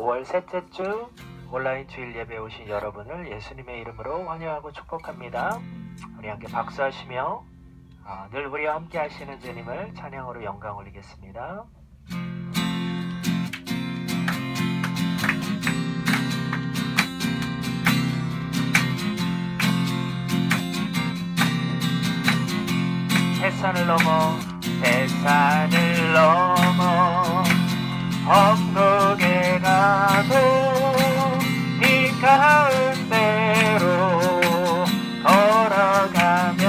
5월 셋째 주 온라인 주일 예배에 오신 여러분을 예수님의 이름으로 환영하고 축복합니다. 우리 함께 박수하시며 늘 우리와 함께 하시는 주님을 찬양으로 영광 올리겠습니다. 해산을 넘어 해산을 넘어 언덕에 가도 이 가운데로 걸어가면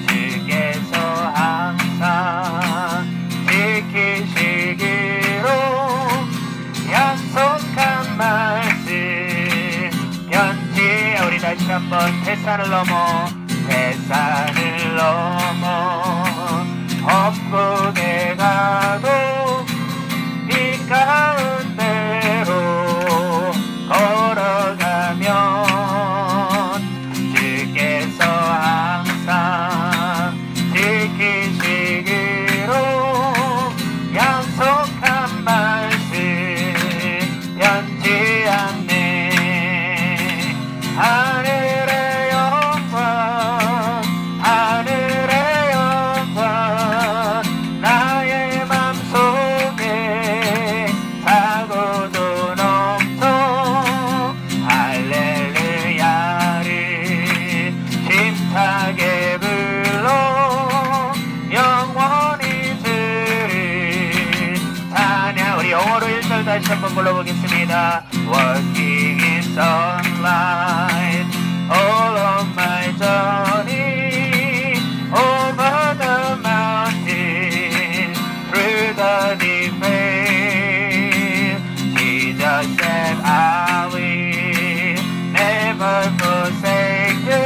주께서 항상 지키시기로 약속한 말씀 편지. 우리 다시 한번 해산을 넘어 해산을 넘어 험곡에 가도 이 영어로 1절 다시 한번 불러보겠습니다. Walking in sunlight all of my journey over the mountain through the deep vale. Jesus said I will never forsake you.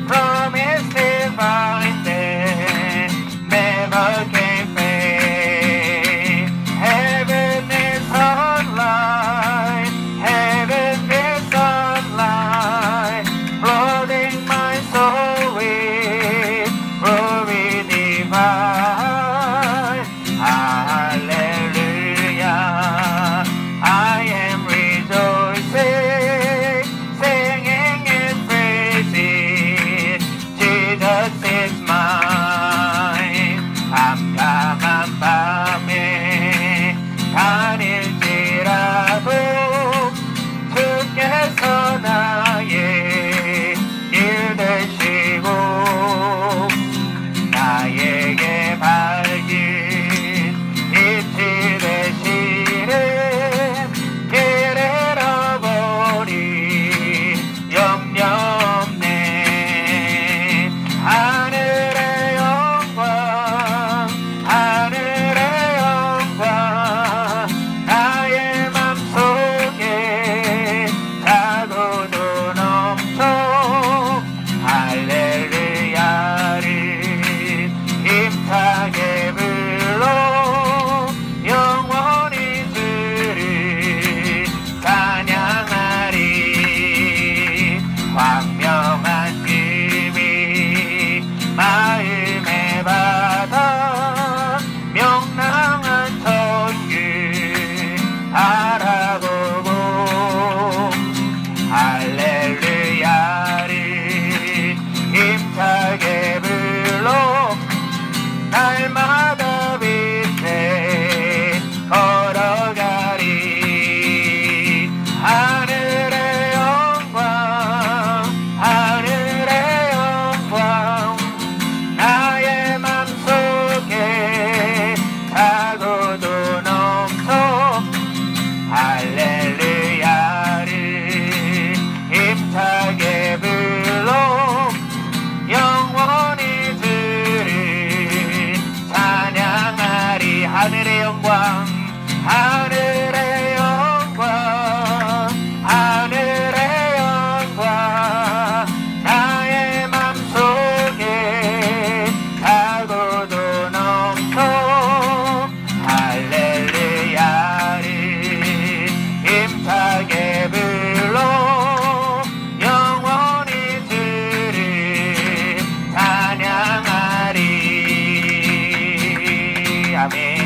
Promise divine that never can fade. Heaven is sunlight, heaven is sunlight, flooding my soul with glory divine. Hallelujah, I am rejoicing, singing and praising. Jesus is mine. 깜깜한 밤에 다닐지라도 주께서 나의 길 되시고 나에게 밝은 빛이 되시는 길 잃어버린 염려 없네. 하늘의 영광, 하늘의 영광, 나의 맘속에 자고도 넘쳐. 할렐루야를 힘차게 불러 영원히 주를 찬양하리. 광명한 꿈이 마음에 받아 명랑한 천국 바라보고 할렐루야를 힘차게 불러 날마다 빛에 걸어가리. 하늘의 영광, 하늘의 영광, 나의 맘속에 자고도 넘쳐. 할렐루야를 힘차게 불러 영원히 주를 찬양하리. 하늘의 영광, 하늘의 영광, 하늘의 영광, 나의 맘속에 자고도 넘쳐. 할렐루야를 힘차게 불러 영원히 주를 찬양하리. 아멘.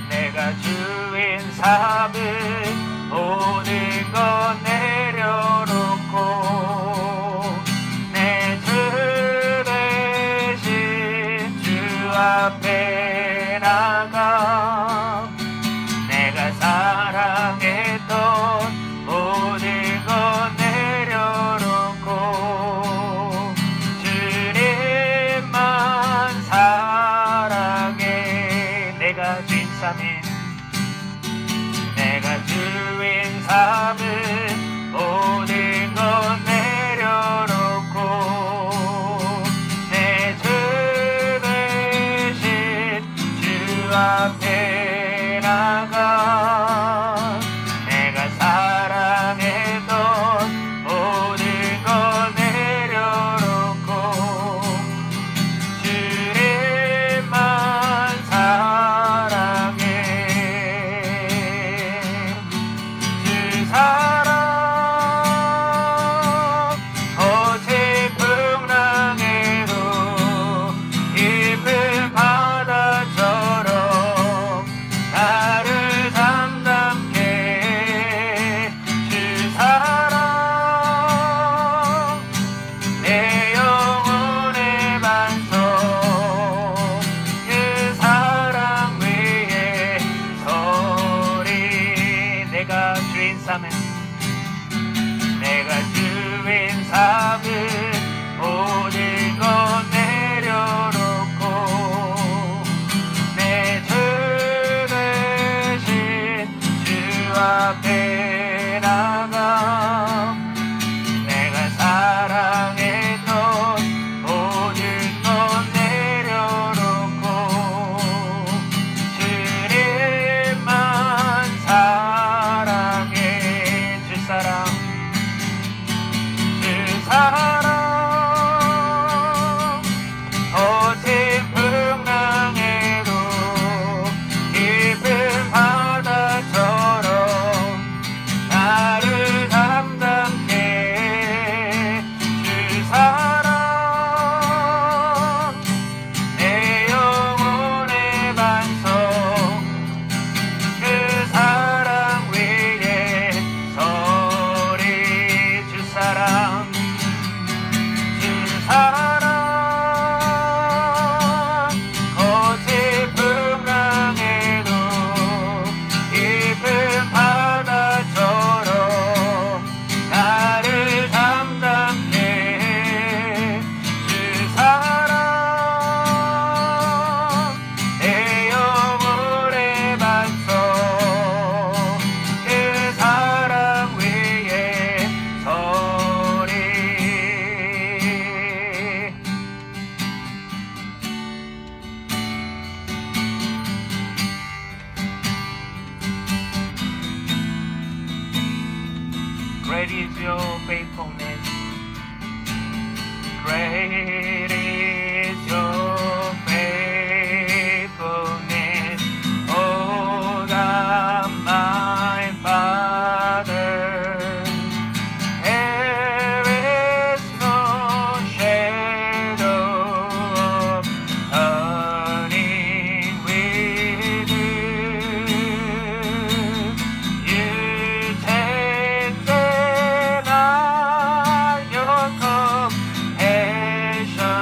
내가 주인 삼은 모든 것 내려놓고 내 주 대신 주 앞에 나가. 내가 사랑했던 모든 것 내려놓고 주님만 사랑해. 내가 주인 삼은, 내가 주인 삼은 모든 것 내려놓고 내 주 대신 주 앞에 나가. 내가 사랑했던 모든 것 내려놓고 주님만 사랑해. 세상을 모든 것 내려놓고 내 주 되신 주 앞에 나가 내가 사랑했던 모든 것 내려놓고 주님만 사랑해. 주 사랑 어진 풍랑에도 깊은 바다처럼 나를 담담케 주 사랑 내 영혼의 반석 그 사랑 위에 서리. 주 사랑 거친 풍랑에도 깊은 바다처럼 나를 담담케 해. 주 사랑 내 영혼의 반석 그 사랑 위에 서리. Great is your faithfulness. Great is your faithfulness. Oh God, my Father. There is no shadow of turning with you. You take your compassion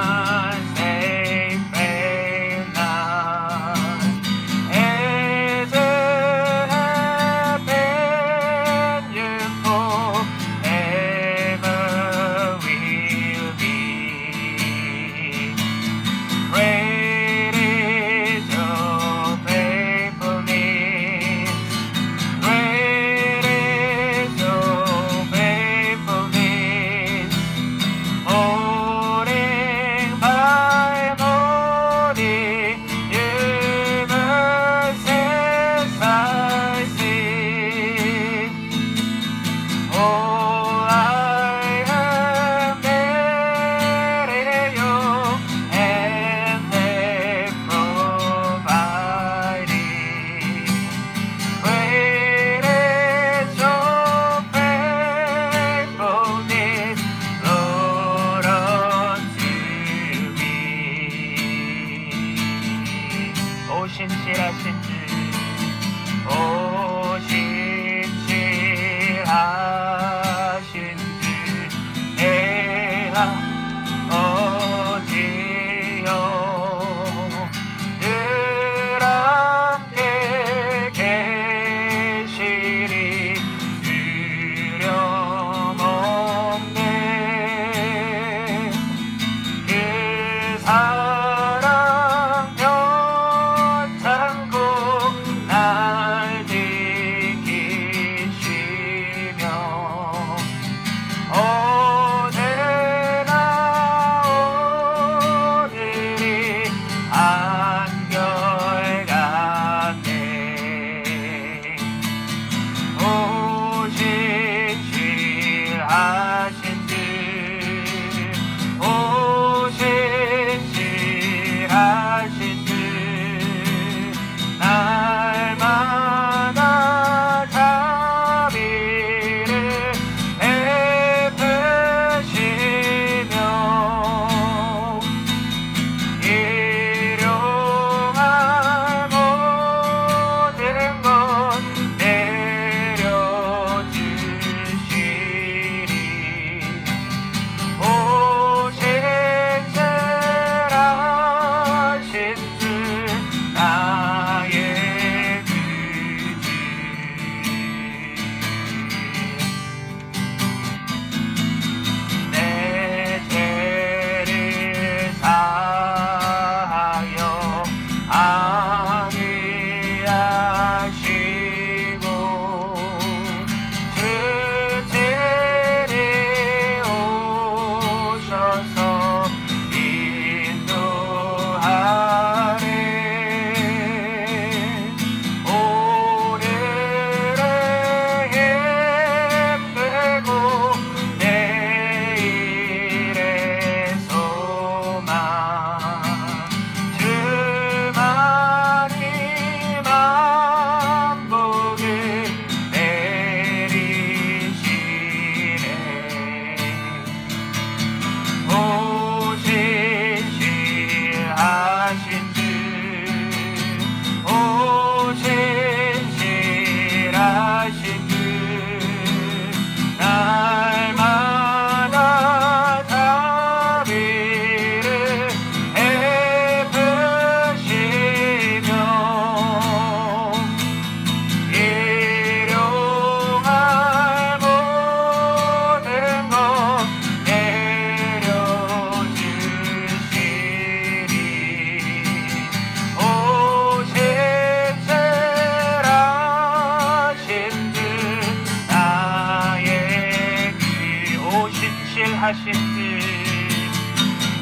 신실하신 듯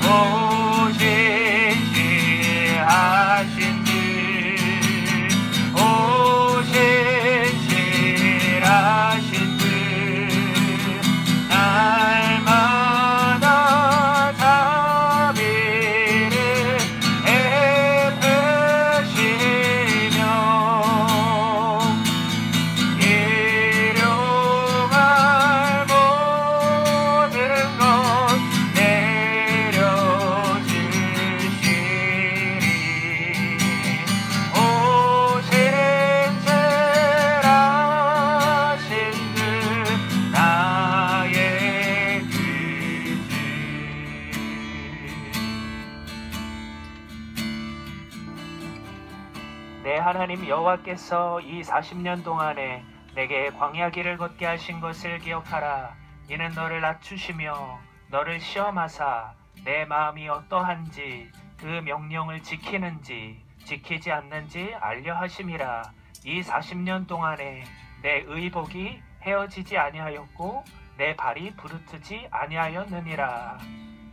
오 신실하신 듯 오 신실하신 듯 날마다 자비를 베푸시며 일용할 모든 것 내려주시리 오 신실하신 듯 나의 내 하나님 여호와께서 이 40년 동안에 내게 광야 길을 걷게 하신 것을 기억하라. 이는 너를 낮추시며 너를 시험하사 내 마음이 어떠한지 그 명령을 지키는지 지키지 않는지 알려 하심이라. 이 40년 동안에 내 의복이 헤어지지 아니하였고 내 발이 부르트지 아니하였느니라.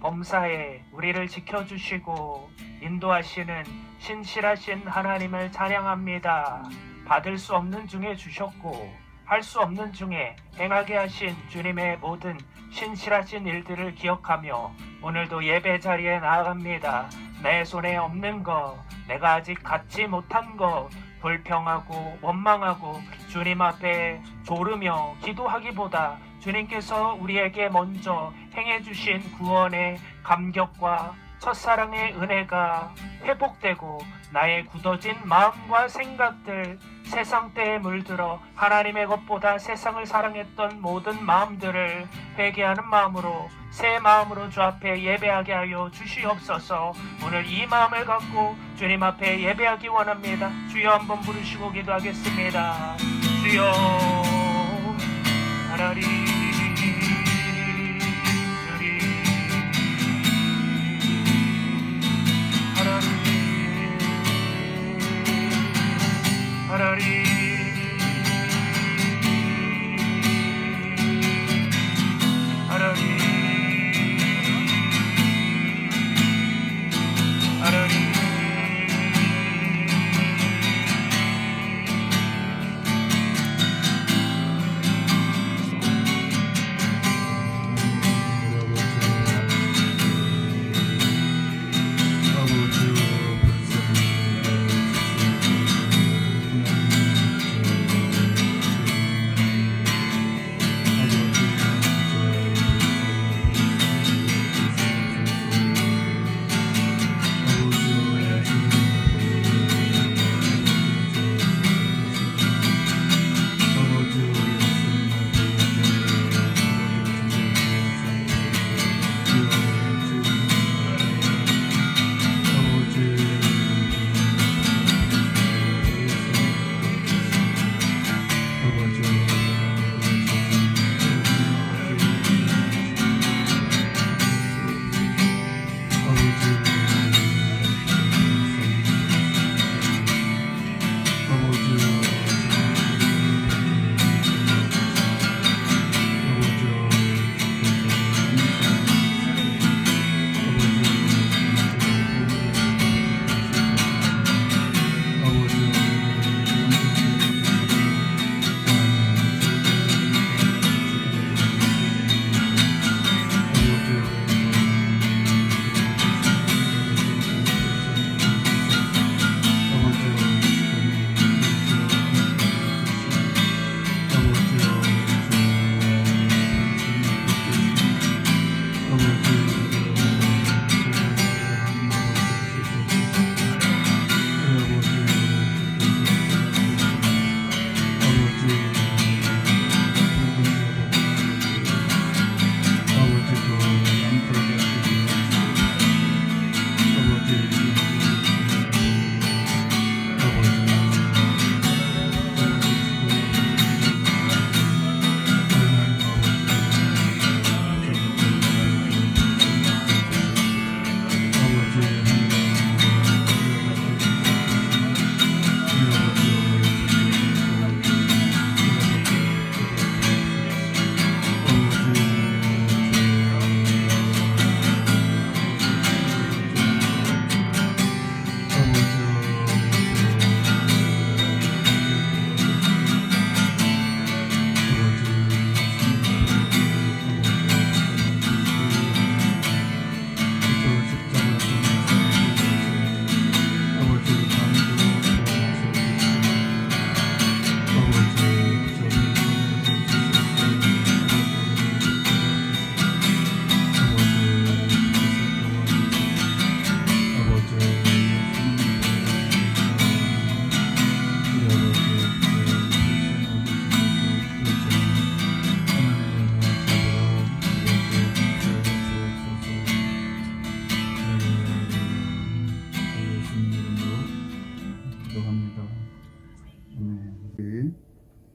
범사에 우리를 지켜주시고 인도하시는 신실하신 하나님을 찬양합니다. 받을 수 없는 중에 주셨고 할 수 없는 중에 행하게 하신 주님의 모든 신실하신 일들을 기억하며 오늘도 예배 자리에 나아갑니다. 내 손에 없는 것, 내가 아직 갖지 못한 것, 불평하고 원망하고 주님 앞에 조르며 기도하기보다 주님께서 우리에게 먼저 행해주신 구원의 감격과 첫사랑의 은혜가 회복되고 나의 굳어진 마음과 생각들, 세상 때에 물들어 하나님의 것보다 세상을 사랑했던 모든 마음들을 회개하는 마음으로 새 마음으로 주 앞에 예배하게 하여 주시옵소서. 오늘 이 마음을 갖고 주님 앞에 예배하기 원합니다. 주여 한번 부르시고 기도하겠습니다. 주여 하나님 하나님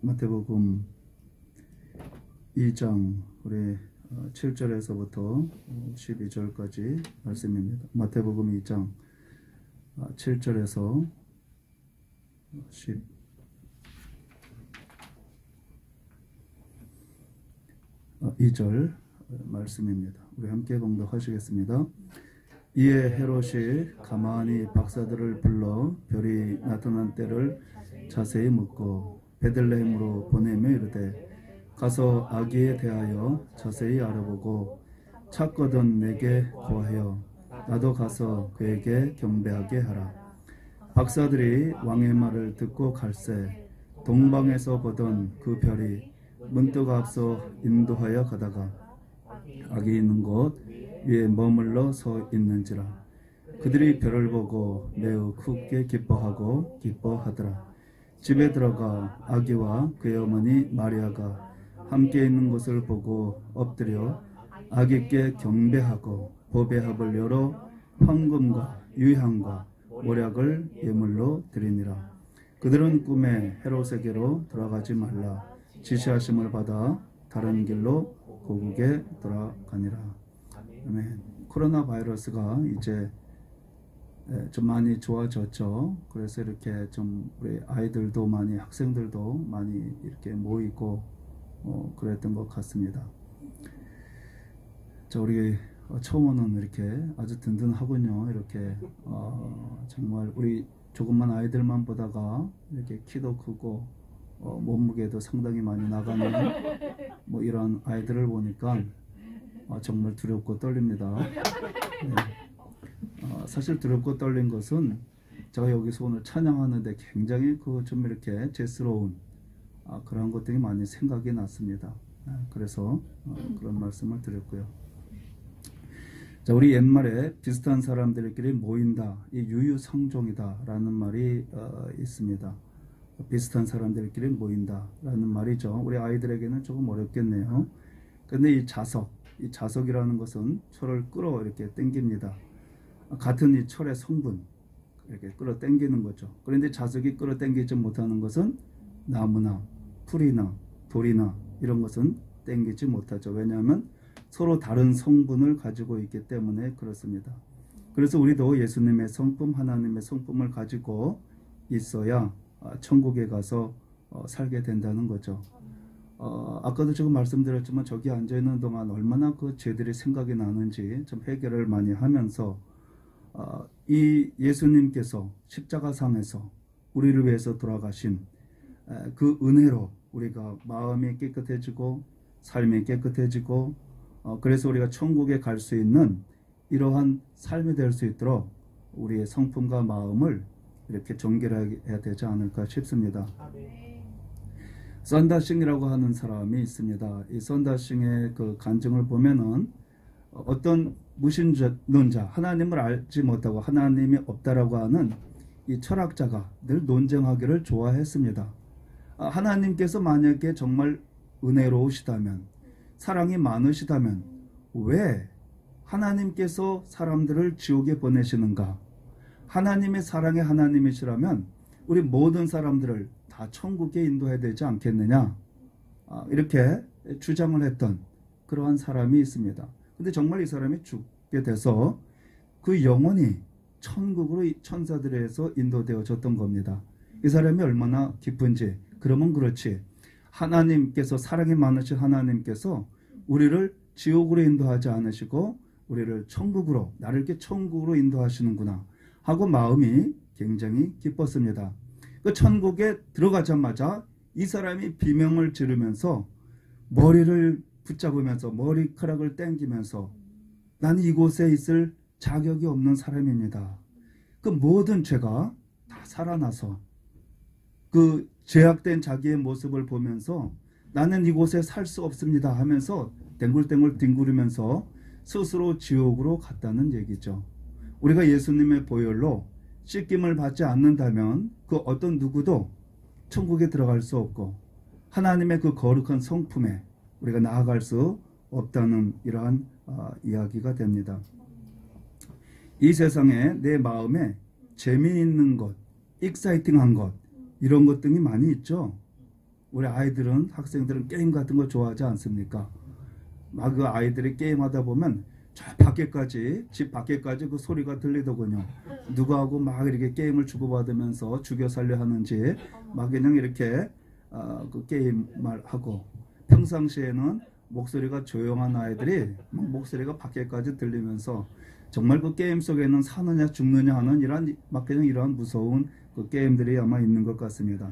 마태복음 2장 우리 7절에서부터 12절까지 말씀입니다. 마태복음 2장 7절에서 12절 말씀입니다. 우리 함께 봉독하시겠습니다. 이에 헤롯이 가만히 박사들을 불러 별이 나타난 때를 자세히 묻고 베들레헴으로 보내며 이르되 가서 아기에 대하여 자세히 알아보고 찾거든 내게 고하여 나도 가서 그에게 경배하게 하라. 박사들이 왕의 말을 듣고 갈새 동방에서 보던 그 별이 문득 앞서 인도하여 가다가 아기 있는 곳 위에 머물러 서 있는지라. 그들이 별을 보고 매우 크게 기뻐하고 기뻐하더라. 집에 들어가 아기와 그의 어머니 마리아가 함께 있는 것을 보고 엎드려 아기께 경배하고 보배합을 열어 황금과 유향과 모략을 예물로 드리니라. 그들은 꿈에 헤롯에게로 돌아가지 말라 지시하심을 받아 다른 길로 고국에 돌아가니라. 아멘. 코로나 바이러스가 이제 좀 많이 좋아졌죠. 그래서 이렇게 좀 우리 아이들도 많이 학생들도 많이 이렇게 모이고 그랬던 것 같습니다. 자, 우리 초원은 이렇게 아주 든든하군요. 이렇게 정말 우리 조금만 아이들만 보다가 이렇게 키도 크고 몸무게도 상당히 많이 나가는 뭐 이런 아이들을 보니까 정말 두렵고 떨립니다. 네. 사실 두렵고 떨린 것은 제가 여기서 오늘 찬양하는데 굉장히 좀 이렇게 죄스러운 그런 것들이 많이 생각이 났습니다. 그래서 그런 말씀을 드렸고요. 자, 우리 옛말에 비슷한 사람들끼리 모인다, 이 유유상종이다 라는 말이 있습니다. 비슷한 사람들끼리 모인다 라는 말이죠. 우리 아이들에게는 조금 어렵겠네요. 근데 이 자석이라는 것은 철을 끌어 이렇게 당깁니다. 같은 이 철의 성분 이렇게 끌어 당기는 거죠. 그런데 자석이 끌어 당기지 못하는 것은 나무나 풀이나 돌이나 이런 것은 당기지 못하죠. 왜냐하면 서로 다른 성분을 가지고 있기 때문에 그렇습니다. 그래서 우리도 예수님의 성품, 하나님의 성품을 가지고 있어야 천국에 가서 살게 된다는 거죠. 아까도 지금 말씀드렸지만 저기 앉아있는 동안 얼마나 그 죄들이 생각이 나는지 좀 해결을 많이 하면서 이 예수님께서 십자가상에서 우리를 위해서 돌아가신 그 은혜로 우리가 마음이 깨끗해지고 삶이 깨끗해지고 그래서 우리가 천국에 갈 수 있는 이러한 삶이 될 수 있도록 우리의 성품과 마음을 이렇게 정결해야 되지 않을까 싶습니다. 선다싱이라고 하는 사람이 있습니다. 이 선다싱의 그 간증을 보면은 어떤 무신론자, 하나님을 알지 못하고 하나님이 없다라고 하는 이 철학자가 늘 논쟁하기를 좋아했습니다. 하나님께서 만약에 정말 은혜로우시다면, 사랑이 많으시다면 왜 하나님께서 사람들을 지옥에 보내시는가? 하나님의 사랑의 하나님이시라면 우리 모든 사람들을 다 천국에 인도해야 되지 않겠느냐? 이렇게 주장을 했던 그러한 사람이 있습니다. 근데 정말 이 사람이 죽게 돼서 그 영혼이 천국으로 천사들에 의해서 인도되어졌던 겁니다. 이 사람이 얼마나 기쁜지. 그러면 그렇지, 하나님께서, 사랑이 많으신 하나님께서 우리를 지옥으로 인도하지 않으시고 우리를 천국으로, 나를 이렇게 천국으로 인도하시는구나 하고 마음이 굉장히 기뻤습니다. 그 천국에 들어가자마자 이 사람이 비명을 지르면서 머리를 붙잡으면서 머리카락을 땡기면서 나는 이곳에 있을 자격이 없는 사람입니다. 그 모든 죄가 다 살아나서 그 죄악된 자기의 모습을 보면서 나는 이곳에 살 수 없습니다 하면서 댕굴댕굴 뒹구르면서 스스로 지옥으로 갔다는 얘기죠. 우리가 예수님의 보혈로 씻김을 받지 않는다면 그 어떤 누구도 천국에 들어갈 수 없고 하나님의 그 거룩한 성품에 우리가 나아갈 수 없다는 이러한 이야기가 됩니다. 이 세상에 내 마음에 재미있는 것, 익사이팅한 것, 이런 것 등이 많이 있죠. 우리 아이들은 학생들은 게임 같은 거 좋아하지 않습니까? 막 그 아이들이 게임하다 보면 저 밖에까지 집 밖에까지 그 소리가 들리더군요. 누구하고 막 이렇게 게임을 주고받으면서 죽여 살려 하는지 막 그냥 이렇게 그 게임을 하고 평상시에는 목소리가 조용한 아이들이 막 목소리가 밖에까지 들리면서 정말 그 게임 속에는 사느냐 죽느냐 하는 이런 막 그냥 이러한 무서운 그 게임들이 아마 있는 것 같습니다.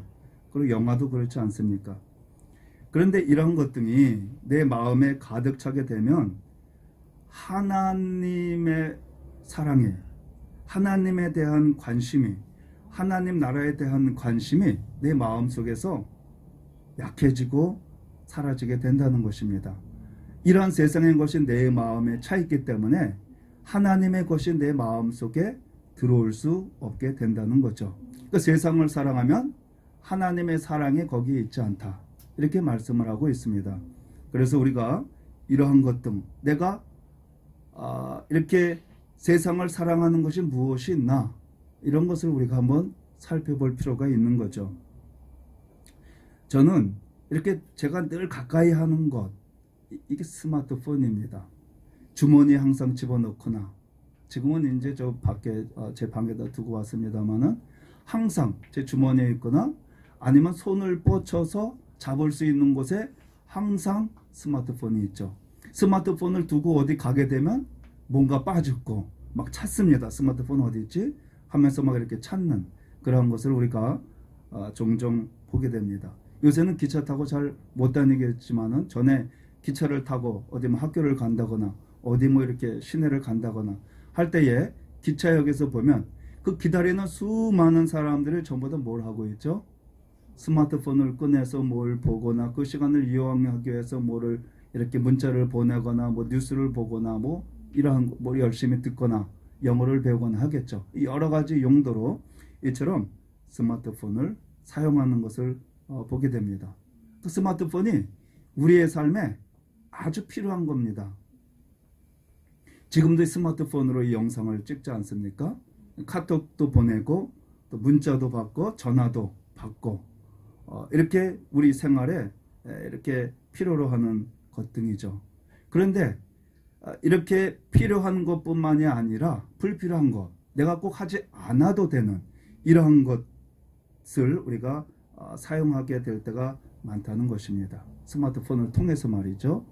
그리고 영화도 그렇지 않습니까? 그런데 이런 것들이 내 마음에 가득 차게 되면 하나님의 사랑에, 하나님에 대한 관심이, 하나님 나라에 대한 관심이 내 마음속에서 약해지고 사라지게 된다는 것입니다. 이러한 세상의 것이 내 마음에 차 있기 때문에 하나님의 것이 내 마음속에 들어올 수 없게 된다는 거죠. 그 세상을 사랑하면 하나님의 사랑이 거기에 있지 않다. 이렇게 말씀을 하고 있습니다. 그래서 우리가 이러한 것 등 내가 이렇게 세상을 사랑하는 것이 무엇이 있나 이런 것을 우리가 한번 살펴볼 필요가 있는 거죠. 저는 이렇게 제가 늘 가까이 하는 것 이게 스마트폰입니다. 주머니에 항상 집어넣거나 지금은 이제 저 밖에 제 방에다 두고 왔습니다만은 항상 제 주머니에 있거나 아니면 손을 뻗쳐서 잡을 수 있는 곳에 항상 스마트폰이 있죠. 스마트폰을 두고 어디 가게 되면 뭔가 빠졌고 막 찾습니다. 스마트폰 어디 있지? 하면서 막 이렇게 찾는 그런 것을 우리가 종종 보게 됩니다. 요새는 기차 타고 잘 못 다니겠지만은 전에 기차를 타고 어디 뭐 학교를 간다거나 어디 뭐 이렇게 시내를 간다거나 할 때에 기차역에서 보면 그 기다리는 수많은 사람들이 전부 다 뭘 하고 있죠? 스마트폰을 꺼내서 뭘 보거나 그 시간을 이용하기 위해서 뭐를 이렇게 문자를 보내거나 뭐 뉴스를 보거나 뭐 이러한 뭐 열심히 듣거나 영어를 배우거나 하겠죠. 여러 가지 용도로 이처럼 스마트폰을 사용하는 것을 보게 됩니다. 그 스마트폰이 우리의 삶에 아주 필요한 겁니다. 지금도 스마트폰으로 이 영상을 찍지 않습니까? 카톡도 보내고 또 문자도 받고 전화도 받고 이렇게 우리 생활에 이렇게 필요로 하는 것 등이죠. 그런데 이렇게 필요한 것뿐만이 아니라 불필요한 것, 내가 꼭 하지 않아도 되는 이러한 것을 우리가 사용하게 될 때가 많다는 것입니다. 스마트폰을 통해서 말이죠.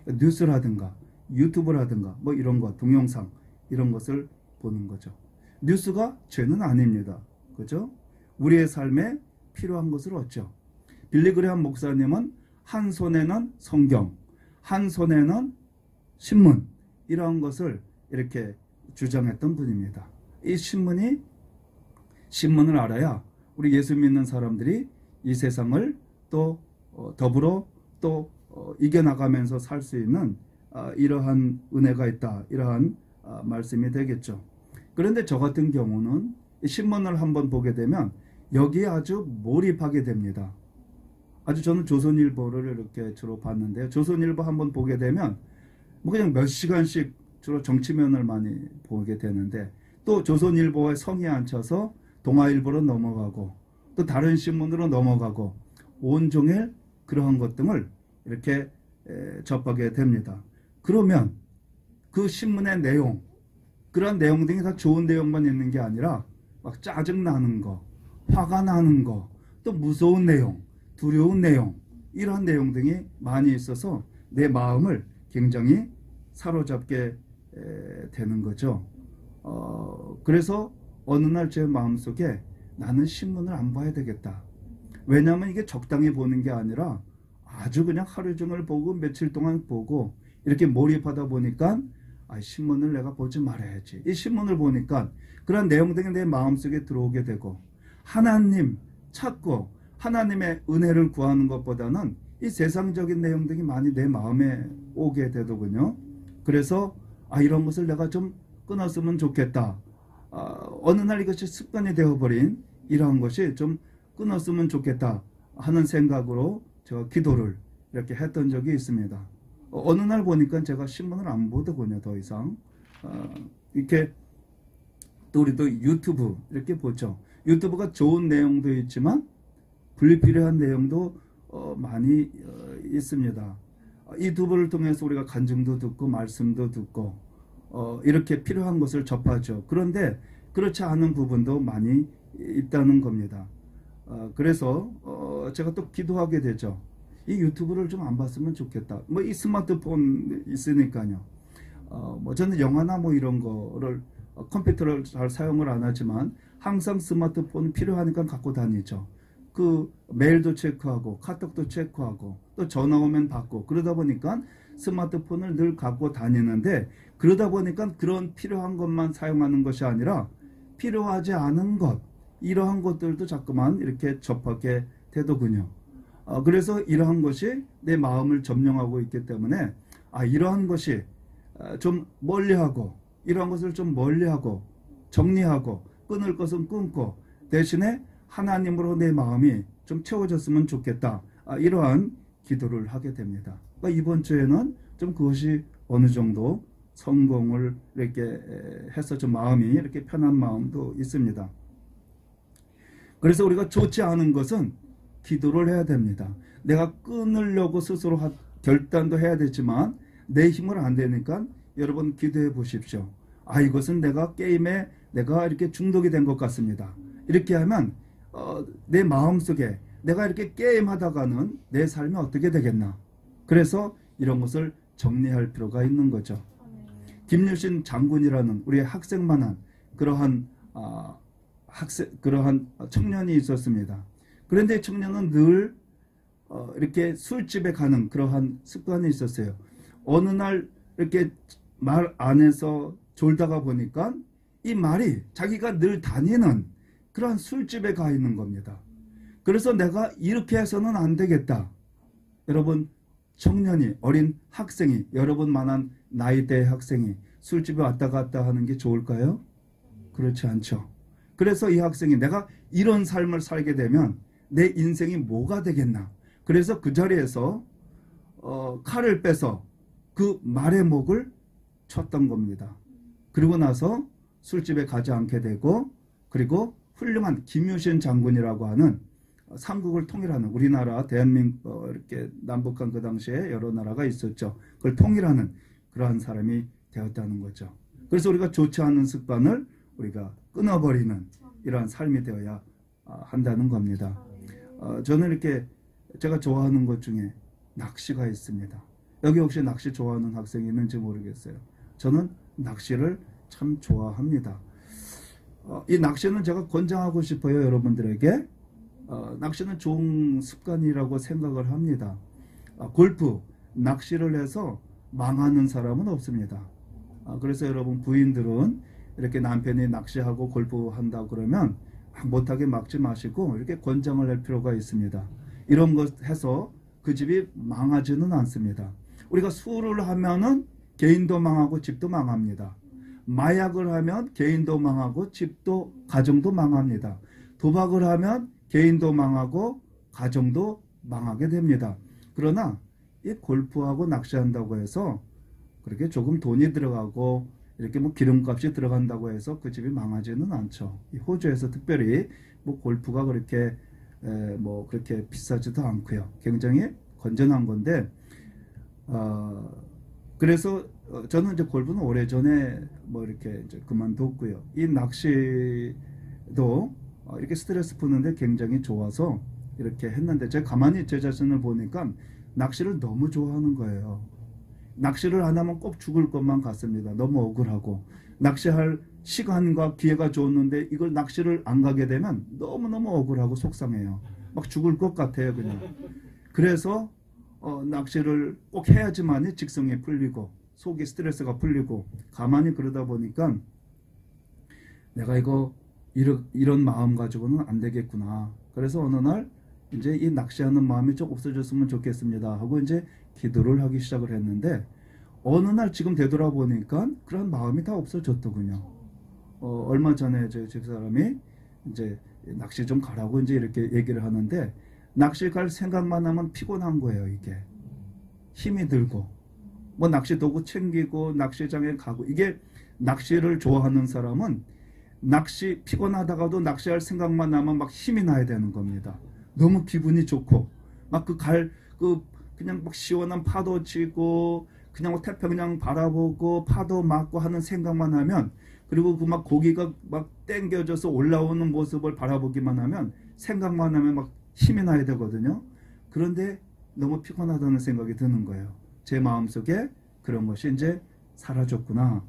뉴스라든가 유튜브라든가 뭐 이런 것, 동영상 이런 것을 보는 거죠. 뉴스가 죄는 아닙니다. 그죠? 우리의 삶에 필요한 것을 얻죠. 빌리 그레함 목사님은 한 손에는 성경, 한 손에는 신문 이러한 것을 이렇게 주장했던 분입니다. 이 신문을 알아야 우리 예수 믿는 사람들이 이 세상을 또 더불어 또 이겨나가면서 살 수 있는 이러한 은혜가 있다. 이러한 말씀이 되겠죠. 그런데 저 같은 경우는 신문을 한번 보게 되면 여기에 아주 몰입하게 됩니다. 아주 저는 조선일보를 이렇게 주로 봤는데요. 조선일보 한번 보게 되면 뭐 그냥 몇 시간씩 주로 정치면을 많이 보게 되는데 또 조선일보에 성이 안 차서 동아일보로 넘어가고 또 다른 신문으로 넘어가고 온종일 그러한 것 등을 이렇게 접하게 됩니다. 그러면 그 신문의 내용, 그런 내용 등이 다 좋은 내용만 있는 게 아니라 막 짜증나는 거, 화가 나는 거, 또 무서운 내용, 두려운 내용, 이런 내용 등이 많이 있어서 내 마음을 굉장히 사로잡게 되는 거죠. 그래서 어느 날 제 마음속에 나는 신문을 안 봐야 되겠다. 왜냐하면 이게 적당히 보는 게 아니라 아주 그냥 하루 종일 보고 며칠 동안 보고 이렇게 몰입하다 보니까 신문을 내가 보지 말아야지. 이 신문을 보니까 그런 내용들이 내 마음속에 들어오게 되고 하나님 찾고 하나님의 은혜를 구하는 것보다는 이 세상적인 내용들이 많이 내 마음에 오게 되더군요. 그래서 이런 것을 내가 좀 끊었으면 좋겠다. 어느 날 이것이 습관이 되어버린 이러한 것이 좀 끊었으면 좋겠다 하는 생각으로 제가 기도를 이렇게 했던 적이 있습니다. 어느 날 보니까 제가 신문을 안 보더군요. 더 이상 이렇게 또 우리도 유튜브 이렇게 보죠. 유튜브가 좋은 내용도 있지만 불필요한 내용도 많이 있습니다. 이 두부를 통해서 우리가 간증도 듣고 말씀도 듣고 이렇게 필요한 것을 접하죠. 그런데 그렇지 않은 부분도 많이 있다는 겁니다. 그래서 제가 또 기도하게 되죠. 이 유튜브를 좀 안 봤으면 좋겠다. 뭐 이 스마트폰 있으니까요. 뭐 저는 영화나 뭐 이런 거를 컴퓨터를 잘 사용을 안 하지만 항상 스마트폰 필요하니까 갖고 다니죠. 그 메일도 체크하고 카톡도 체크하고 또 전화 오면 받고 그러다 보니까 스마트폰을 늘 갖고 다니는데 그러다 보니까 그런 필요한 것만 사용하는 것이 아니라 필요하지 않은 것 이러한 것들도 자꾸만 이렇게 접하게 되더군요. 그래서 이러한 것이 내 마음을 점령하고 있기 때문에 이러한 것이 좀 멀리하고 이러한 것을 좀 멀리하고 정리하고 끊을 것은 끊고 대신에 하나님으로 내 마음이 좀 채워졌으면 좋겠다. 이러한 기도를 하게 됩니다. 이번 주에는 좀 그것이 어느 정도 성공을 이렇게 해서 좀 마음이 이렇게 편한 마음도 있습니다. 그래서 우리가 좋지 않은 것은 기도를 해야 됩니다. 내가 끊으려고 스스로 결단도 해야 되지만 내 힘을 안 되니까 여러분 기도해 보십시오. 이것은 게임에 내가 이렇게 중독이 된 것 같습니다. 이렇게 하면 내 마음속에 내가 이렇게 게임하다가는 내 삶이 어떻게 되겠나. 그래서 이런 것을 정리할 필요가 있는 거죠. 김유신 장군이라는 우리 학생만한 그러한 청년이 있었습니다. 그런데 청년은 늘 이렇게 술집에 가는 그러한 습관이 있었어요. 어느 날 이렇게 말 안에서 졸다가 보니까 이 말이 자기가 늘 다니는 그러한 술집에 가 있는 겁니다. 그래서 내가 이렇게 해서는 안 되겠다. 여러분 청년이 어린 학생이 여러분만한 나이대의 학생이 술집에 왔다 갔다 하는 게 좋을까요? 그렇지 않죠. 그래서 이 학생이 내가 이런 삶을 살게 되면 내 인생이 뭐가 되겠나. 그래서 그 자리에서 칼을 빼서 그 말의 목을 쳤던 겁니다. 그리고 나서 술집에 가지 않게 되고 그리고 훌륭한 김유신 장군이라고 하는 삼국을 통일하는 우리나라 대한민국 이렇게 남북한 그 당시에 여러 나라가 있었죠. 그걸 통일하는 그러한 사람이 되었다는 거죠. 그래서 우리가 좋지 않은 습관을 우리가 끊어버리는 이러한 삶이 되어야 한다는 겁니다. 저는 이렇게 제가 좋아하는 것 중에 낚시가 있습니다. 여기 혹시 낚시 좋아하는 학생이 있는지 모르겠어요. 저는 낚시를 참 좋아합니다. 이 낚시는 제가 권장하고 싶어요. 여러분들에게. 낚시는 좋은 습관이라고 생각을 합니다. 골프, 낚시를 해서 망하는 사람은 없습니다. 그래서 여러분 부인들은 이렇게 남편이 낚시하고 골프한다 그러면 못하게 막지 마시고 이렇게 권장을 할 필요가 있습니다. 이런 것 해서 그 집이 망하지는 않습니다. 우리가 술을 하면은 개인도 망하고 집도 망합니다. 마약을 하면 개인도 망하고 집도 가정도 망합니다. 도박을 하면 개인도 망하고 가정도 망하게 됩니다. 그러나 이 골프하고 낚시한다고 해서 그렇게 조금 돈이 들어가고 이렇게 뭐 기름값이 들어간다고 해서 그 집이 망하지는 않죠. 이 호주에서 특별히 뭐 골프가 그렇게 뭐 그렇게 비싸지도 않고요. 굉장히 건전한 건데 그래서 저는 이제 골프는 오래전에 뭐 이렇게 이제 그만뒀고요. 이 낚시도 이렇게 스트레스 푸는데 굉장히 좋아서 이렇게 했는데 제가 가만히 제 자신을 보니까 낚시를 너무 좋아하는 거예요. 낚시를 안 하면 꼭 죽을 것만 같습니다. 너무 억울하고 낚시할 시간과 기회가 좋았는데 이걸 낚시를 안 가게 되면 너무너무 억울하고 속상해요. 막 죽을 것 같아요 그냥. 그래서 낚시를 꼭 해야지만 직성이 풀리고 속이 스트레스가 풀리고 가만히 그러다 보니까 내가 이런 마음 가지고는 안 되겠구나. 그래서 어느 날 이제 이 낚시하는 마음이 좀 없어졌으면 좋겠습니다 하고 이제 기도를 하기 시작을 했는데 어느 날 지금 되돌아보니까 그런 마음이 다 없어졌더군요. 얼마 전에 제 집사람이 이제 낚시 좀 가라고 이제 이렇게 얘기를 하는데 낚시 갈 생각만 하면 피곤한 거예요. 이게 힘이 들고 뭐 낚시 도구 챙기고 낚시장에 가고 이게 낚시를 좋아하는 사람은 낚시 피곤하다가도 낚시할 생각만 하면 막 힘이 나야 되는 겁니다. 너무 기분이 좋고 막 그냥 막 시원한 파도 치고 그냥 막 태평양 바라보고 파도 맞고 하는 생각만 하면, 그리고 그 막 고기가 막 땡겨져서 올라오는 모습을 바라보기만 하면, 생각만 하면 막 힘이 나야 되거든요. 그런데 너무 피곤하다는 생각이 드는 거예요. 제 마음속에 그런 것이 이제 사라졌구나,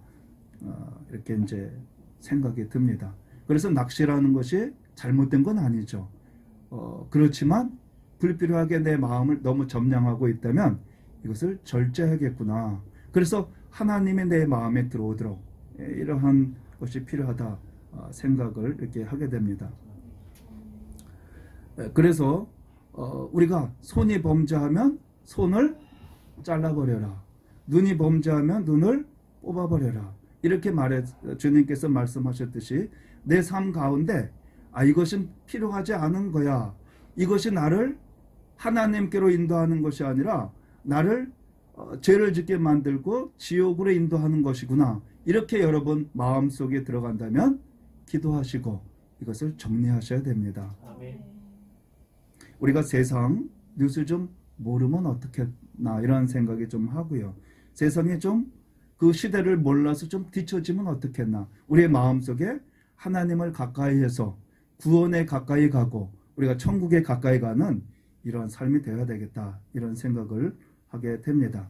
이렇게 이제 생각이 듭니다. 그래서 낚시라는 것이 잘못된 건 아니죠. 그렇지만 불필요하게 내 마음을 너무 점령하고 있다면 이것을 절제해야겠구나. 그래서 하나님이 내 마음에 들어오도록 이러한 것이 필요하다 생각을 이렇게 하게 됩니다. 그래서 우리가 손이 범죄하면 손을 잘라버려라, 눈이 범죄하면 눈을 뽑아버려라, 이렇게 주님께서 말씀하셨듯이 내 삶 가운데 이것은 필요하지 않은 거야, 이것이 나를 하나님께로 인도하는 것이 아니라 나를 죄를 짓게 만들고 지옥으로 인도하는 것이구나, 이렇게 여러분 마음속에 들어간다면 기도하시고 이것을 정리하셔야 됩니다. 아멘. 우리가 세상 뉴스 좀 모르면 어떻겠나 이런 생각이 좀 하고요. 세상에 좀 그 시대를 몰라서 좀 뒤처지면 어떻겠나. 우리의 마음속에 하나님을 가까이 해서 구원에 가까이 가고 우리가 천국에 가까이 가는 이런 삶이 되어야 되겠다, 이런 생각을 하게 됩니다.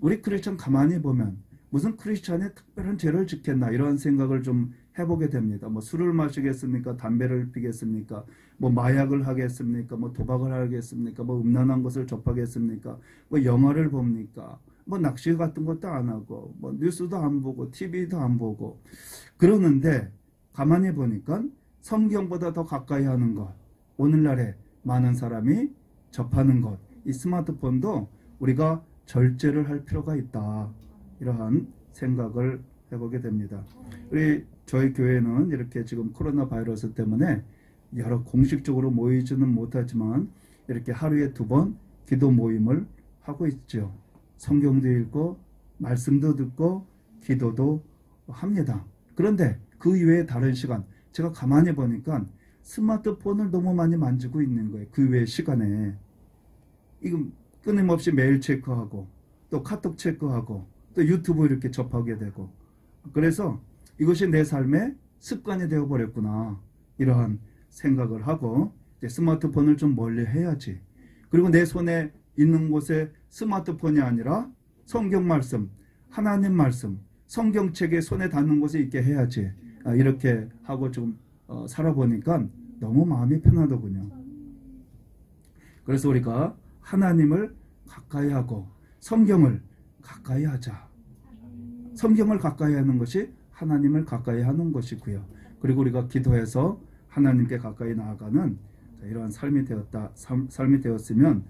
우리 크리스천 가만히 보면 무슨 크리스천이 특별한 죄를 짓겠나 이런 생각을 좀 해보게 됩니다. 뭐 술을 마시겠습니까? 담배를 피겠습니까? 뭐 마약을 하겠습니까? 뭐 도박을 하겠습니까? 뭐 음란한 것을 접하겠습니까? 뭐 영화를 봅니까? 뭐 낚시 같은 것도 안 하고 뭐 뉴스도 안 보고 TV도 안 보고 그러는데, 가만히 보니까 성경보다 더 가까이 하는 것, 오늘날에 많은 사람이 접하는 것, 이 스마트폰도 우리가 절제를 할 필요가 있다, 이러한 생각을 해보게 됩니다. 저희 교회는 이렇게 지금 코로나 바이러스 때문에 여러 공식적으로 모이지는 못하지만 이렇게 하루에 2번 기도 모임을 하고 있죠. 성경도 읽고 말씀도 듣고 기도도 합니다. 그런데 그 이외에 다른 시간, 제가 가만히 보니까 스마트폰을 너무 많이 만지고 있는 거예요. 그 외의 시간에. 이거 끊임없이 메일 체크하고 또 카톡 체크하고 또 유튜브 이렇게 접하게 되고, 그래서 이것이 내 삶의 습관이 되어버렸구나, 이러한 생각을 하고 이제 스마트폰을 좀 멀리 해야지. 그리고 내 손에 있는 곳에 스마트폰이 아니라 성경 말씀, 하나님 말씀, 성경책에 손에 닿는 곳에 있게 해야지, 이렇게 하고 좀 살아보니까 너무 마음이 편하더군요. 그래서 우리가 하나님을 가까이 하고 성경을 가까이 하자. 성경을 가까이 하는 것이 하나님을 가까이 하는 것이고요. 그리고 우리가 기도해서 하나님께 가까이 나아가는 이러한 삶이 되었으면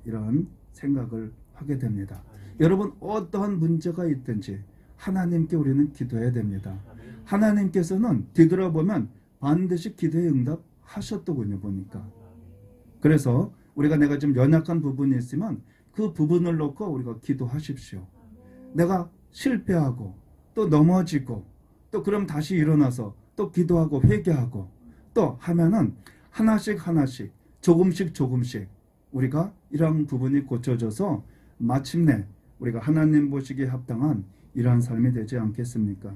이러한 생각을 하게 됩니다. 여러분, 어떠한 문제가 있든지 하나님께 우리는 기도해야 됩니다. 하나님께서는 뒤돌아보면 반드시 기도에 응답하셨더군요, 보니까. 그래서 우리가 내가 좀 연약한 부분이 있으면 그 부분을 놓고 우리가 기도하십시오. 내가 실패하고 또 넘어지고 또 그럼 다시 일어나서 또 기도하고 회개하고 또 하면은 하나씩 조금씩 우리가 이러한 부분이 고쳐져서 마침내 우리가 하나님 보시기에 합당한 이러한 삶이 되지 않겠습니까?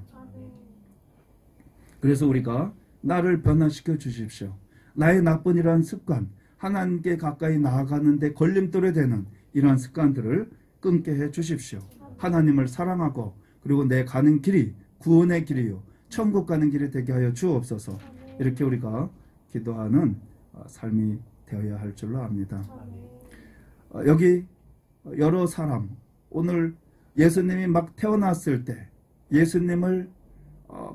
그래서 우리가 나를 변화시켜 주십시오. 나의 나쁜 이러한 습관, 하나님께 가까이 나아가는데 걸림돌이 되는 이러한 습관들을 끊게 해 주십시오. 하나님을 사랑하고 그리고 내 가는 길이 구원의 길이요 천국 가는 길이 되게 하여 주옵소서. 이렇게 우리가 기도하는 삶이 되어야 할 줄로 압니다. 여기 여러 사람, 오늘 예수님이 막 태어났을 때 예수님을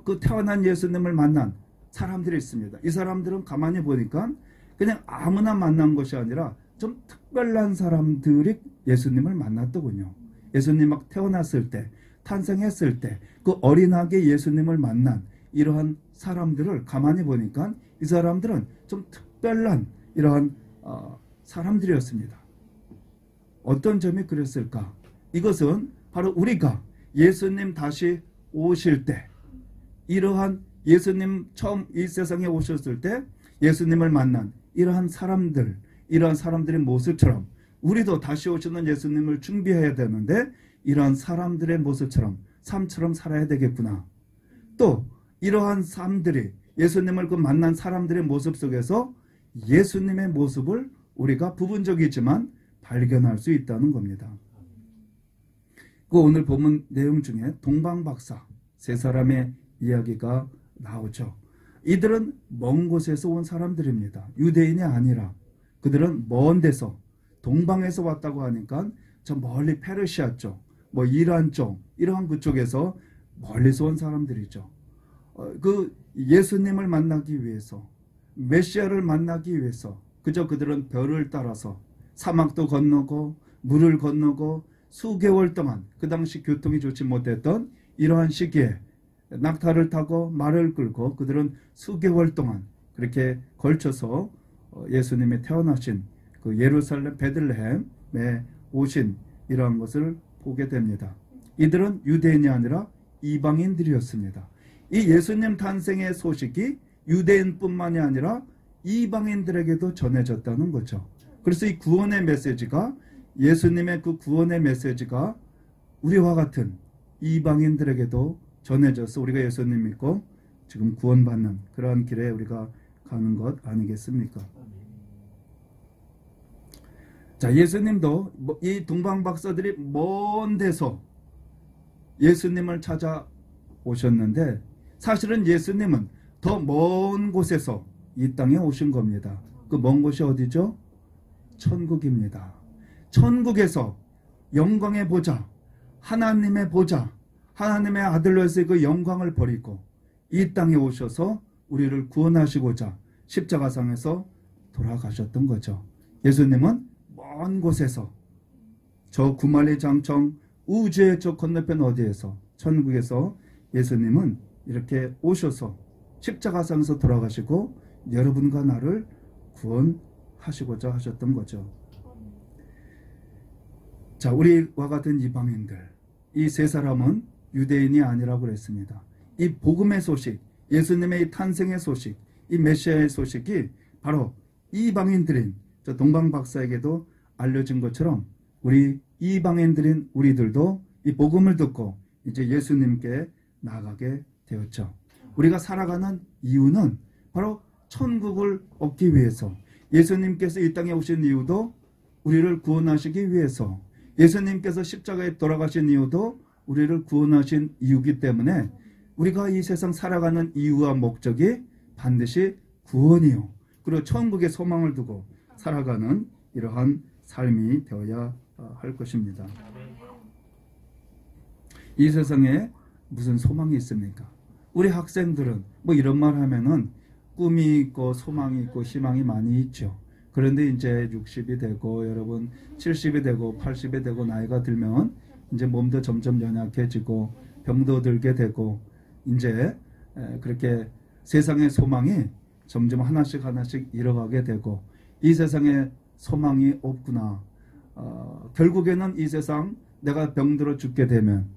그 태어난 예수님을 만난 사람들이 있습니다. 이 사람들은 가만히 보니까 그냥 아무나 만난 것이 아니라 좀 특별한 사람들이 예수님을 만났더군요. 예수님 막 태어났을 때, 탄생했을 때 그 어린아기 예수님을 만난 이러한 사람들을 가만히 보니까 이 사람들은 좀 특별한 이러한 사람들이었습니다. 어떤 점이 그랬을까? 이것은 바로 우리가 예수님 다시 오실 때, 이러한 예수님 처음 이 세상에 오셨을 때 예수님을 만난 이러한 사람들, 이러한 사람들의 모습처럼 우리도 다시 오시는 예수님을 준비해야 되는데 이러한 사람들의 모습처럼 삶처럼 살아야 되겠구나. 또 이러한 삶들이 예수님을 그 만난 사람들의 모습 속에서 예수님의 모습을 우리가 부분적이지만 발견할 수 있다는 겁니다. 그 오늘 본문 내용 중에 동방박사 세 사람의 이야기가 나오죠. 이들은 먼 곳에서 온 사람들입니다. 유대인이 아니라 그들은 먼 데서 동방에서 왔다고 하니까 저 멀리 페르시아 쪽, 뭐 이란 쪽 이러한 그쪽에서 멀리서 온 사람들이죠. 그 예수님을 만나기 위해서 메시아를 만나기 위해서 그저 그들은 별을 따라서 사막도 건너고 물을 건너고 수개월 동안 그 당시 교통이 좋지 못했던 이러한 시기에 낙타를 타고 말을 끌고 그들은 수개월 동안 그렇게 걸쳐서 예수님이 태어나신 그 예루살렘 베들레헴에 오신 이러한 것을 보게 됩니다. 이들은 유대인이 아니라 이방인들이었습니다. 이 예수님 탄생의 소식이 유대인뿐만이 아니라 이방인들에게도 전해졌다는 거죠. 그래서 이 구원의 메시지가 예수님의 그 구원의 메시지가 우리와 같은 이방인들에게도 전해져서 우리가 예수님 믿고 지금 구원받는 그러한 길에 우리가 가는 것 아니겠습니까? 자, 예수님도 이 동방박사들이 먼 데서 예수님을 찾아오셨는데 사실은 예수님은 더 먼 곳에서 이 땅에 오신 겁니다. 그 먼 곳이 어디죠? 천국입니다. 천국에서 영광의 보좌, 하나님의 보좌, 하나님의 아들로서의 그 영광을 버리고 이 땅에 오셔서 우리를 구원하시고자 십자가상에서 돌아가셨던 거죠. 예수님은 먼 곳에서 저 구말리장청 우주의 저 건너편 어디에서 천국에서 예수님은 이렇게 오셔서 십자가상에서 돌아가시고 여러분과 나를 구원하시고자 하셨던 거죠. 자, 우리와 같은 이방인들 이 세 사람은 유대인이 아니라고 그랬습니다. 이 복음의 소식, 예수님의 이 탄생의 소식, 이 메시아의 소식이 바로 이방인들인 저 동방박사에게도 알려진 것처럼 우리 이방인들인 우리들도 이 복음을 듣고 이제 예수님께 나아가게 되었죠. 우리가 살아가는 이유는 바로 천국을 얻기 위해서, 예수님께서 이 땅에 오신 이유도 우리를 구원하시기 위해서, 예수님께서 십자가에 돌아가신 이유도 우리를 구원하신 이유이기 때문에 우리가 이 세상 살아가는 이유와 목적이 반드시 구원이요, 그리고 천국의 소망을 두고 살아가는 이러한 삶이 되어야 할 것입니다. 이 세상에 무슨 소망이 있습니까? 우리 학생들은 뭐 이런 말 하면은 꿈이 있고 소망이 있고 희망이 많이 있죠. 그런데 이제 60이 되고 여러분 70이 되고 80이 되고 나이가 들면 이제 몸도 점점 연약해지고 병도 들게 되고 이제 그렇게 세상의 소망이 점점 하나씩 잃어가게 되고 이 세상에 소망이 없구나. 결국에는 이 세상 내가 병들어 죽게 되면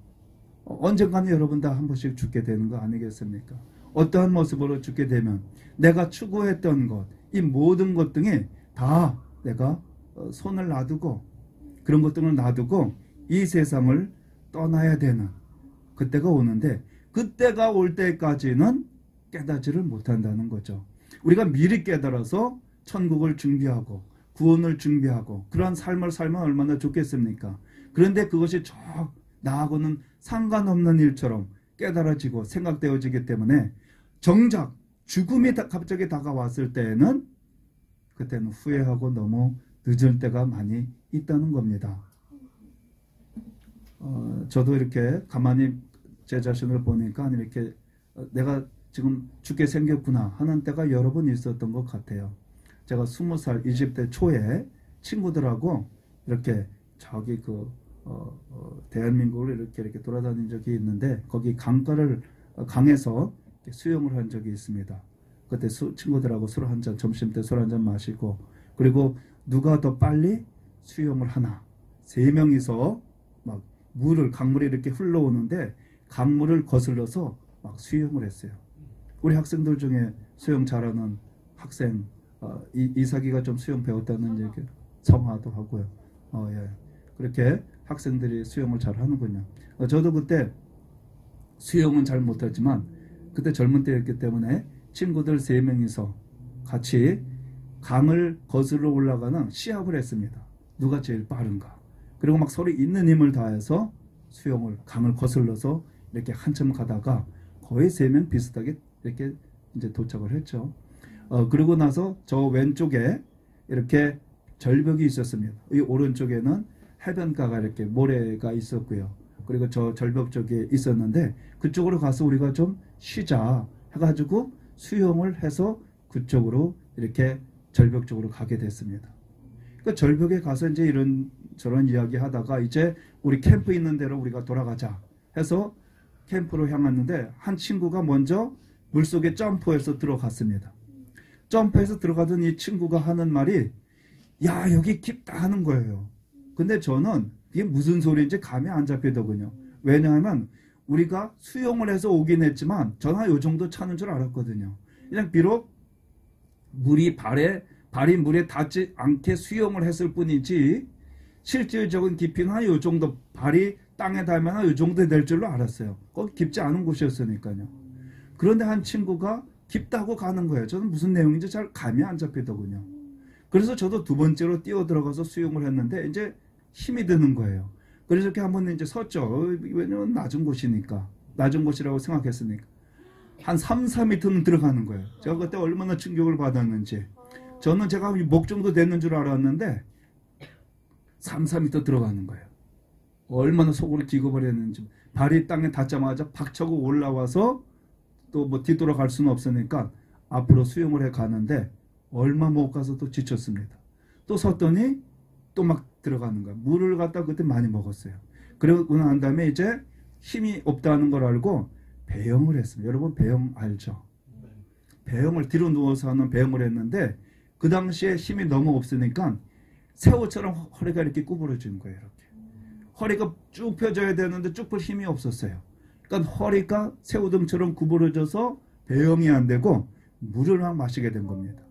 언젠가는 여러분 다 한 번씩 죽게 되는 거 아니겠습니까? 어떠한 모습으로 죽게 되면 내가 추구했던 것, 이 모든 것 등에 다 내가 손을 놔두고 그런 것들을 놔두고 이 세상을 떠나야 되는 그때가 오는데 그때가 올 때까지는 깨닫지를 못한다는 거죠. 우리가 미리 깨달아서 천국을 준비하고 구원을 준비하고 그런 삶을 살면 얼마나 좋겠습니까? 그런데 그것이 저 나하고는 상관없는 일처럼 깨달아지고 생각되어지기 때문에 정작 죽음이 갑자기 다가왔을 때에는 그때는 후회하고 너무 늦을 때가 많이 있다는 겁니다. 저도 이렇게 가만히 제 자신을 보니까 이렇게 내가 지금 죽게 생겼구나 하는 때가 여러 번 있었던 것 같아요. 제가 20살 20대 초에 친구들하고 이렇게 저기 대한민국을 이렇게 돌아다닌 적이 있는데 거기 강에서 수영을 한 적이 있습니다. 그때 친구들하고 술 한잔, 점심 때 술 한잔 마시고 그리고 누가 더 빨리 수영을 하나 3명이서 막 강물이 이렇게 흘러오는데 강물을 거슬러서 막 수영을 했어요. 우리 학생들 중에 수영 잘하는 학생 이삭이가 좀 수영 배웠다는 얘기 성화도 하고요. 예. 그렇게 학생들이 수영을 잘 하는군요. 저도 그때 수영은 잘 못하지만 그때 젊은 때였기 때문에 친구들 3명이서 같이 강을 거슬러 올라가는 시합을 했습니다. 누가 제일 빠른가. 그리고 막 서로 있는 힘을 다해서 강을 거슬러서 이렇게 한참 가다가 거의 3명 비슷하게 이렇게 이제 도착을 했죠. 그러고 나서 저 왼쪽에 이렇게 절벽이 있었습니다. 이 오른쪽에는 해변가가 이렇게 모래가 있었고요. 그리고 저 절벽 쪽에 있었는데 그쪽으로 가서 우리가 좀 쉬자 해가지고 수영을 해서 그쪽으로 이렇게 절벽 쪽으로 가게 됐습니다. 그 절벽에 가서 이제 이런 저런 이야기 하다가 이제 우리 캠프 있는 데로 우리가 돌아가자 해서 캠프로 향했는데 한 친구가 먼저 물속에 점프해서 들어갔습니다. 점프해서 들어가던 이 친구가 하는 말이 야 여기 깊다 하는 거예요. 근데 저는 이게 무슨 소리인지 감이 안 잡히더군요. 왜냐하면 우리가 수영을 해서 오긴 했지만 저는 한 요 정도 차는 줄 알았거든요. 그냥 비록 발이 물에 닿지 않게 수영을 했을 뿐이지 실질적인 깊이는 한 요 정도 발이 땅에 닿으면 한 요 정도 될 줄로 알았어요. 거기 깊지 않은 곳이었으니까요. 그런데 한 친구가 깊다고 가는 거예요. 저는 무슨 내용인지 잘 감이 안 잡히더군요. 그래서 저도 2번째로 뛰어 들어가서 수영을 했는데 이제 힘이 드는 거예요. 그래서 이렇게 한번 이제 섰죠. 왜냐면 낮은 곳이니까. 낮은 곳이라고 생각했으니까. 한 3, 4m는 들어가는 거예요. 제가 그때 얼마나 충격을 받았는지. 저는 제가 목 정도 됐는 줄 알았는데 3, 4m 들어가는 거예요. 얼마나 속으로 기겁을 발이 땅에 닿자마자 박차고 올라와서 또 뭐 뒤돌아갈 수는 없으니까 앞으로 수영을 해 가는데 얼마 못 가서 또 지쳤습니다. 또 섰더니 또 막 들어가는 거예요. 물을 갖다 그때 많이 먹었어요. 그러고 난 다음에 이제 힘이 없다는 걸 알고 배영을 했습니다. 여러분 배영 알죠? 배영을 뒤로 누워서 하는 배영을 했는데 그 당시에 힘이 너무 없으니까 새우처럼 허리가 이렇게 구부러진 거예요. 이렇게. 허리가 쭉 펴져야 되는데 쭉 펼 힘이 없었어요. 그러니까 허리가 새우등처럼 구부러져서 배영이 안 되고 물을 막 마시게 된 겁니다.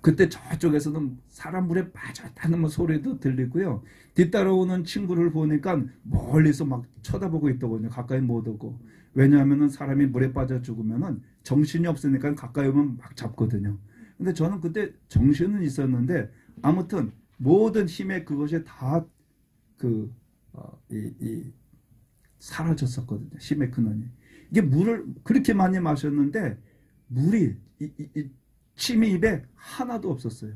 그때 저쪽에서는 사람 물에 빠졌다는 뭐 소리도 들리고요. 뒤따라오는 친구를 보니까 멀리서 막 쳐다보고 있더군요. 가까이 못 오고. 왜냐하면 사람이 물에 빠져 죽으면 정신이 없으니까 가까이 오면 막 잡거든요. 근데 저는 그때 정신은 있었는데 아무튼 모든 힘의 그것이 다 사라졌었거든요. 힘의 근원이. 이게 물을 그렇게 많이 마셨는데 물이 침이 입에 하나도 없었어요.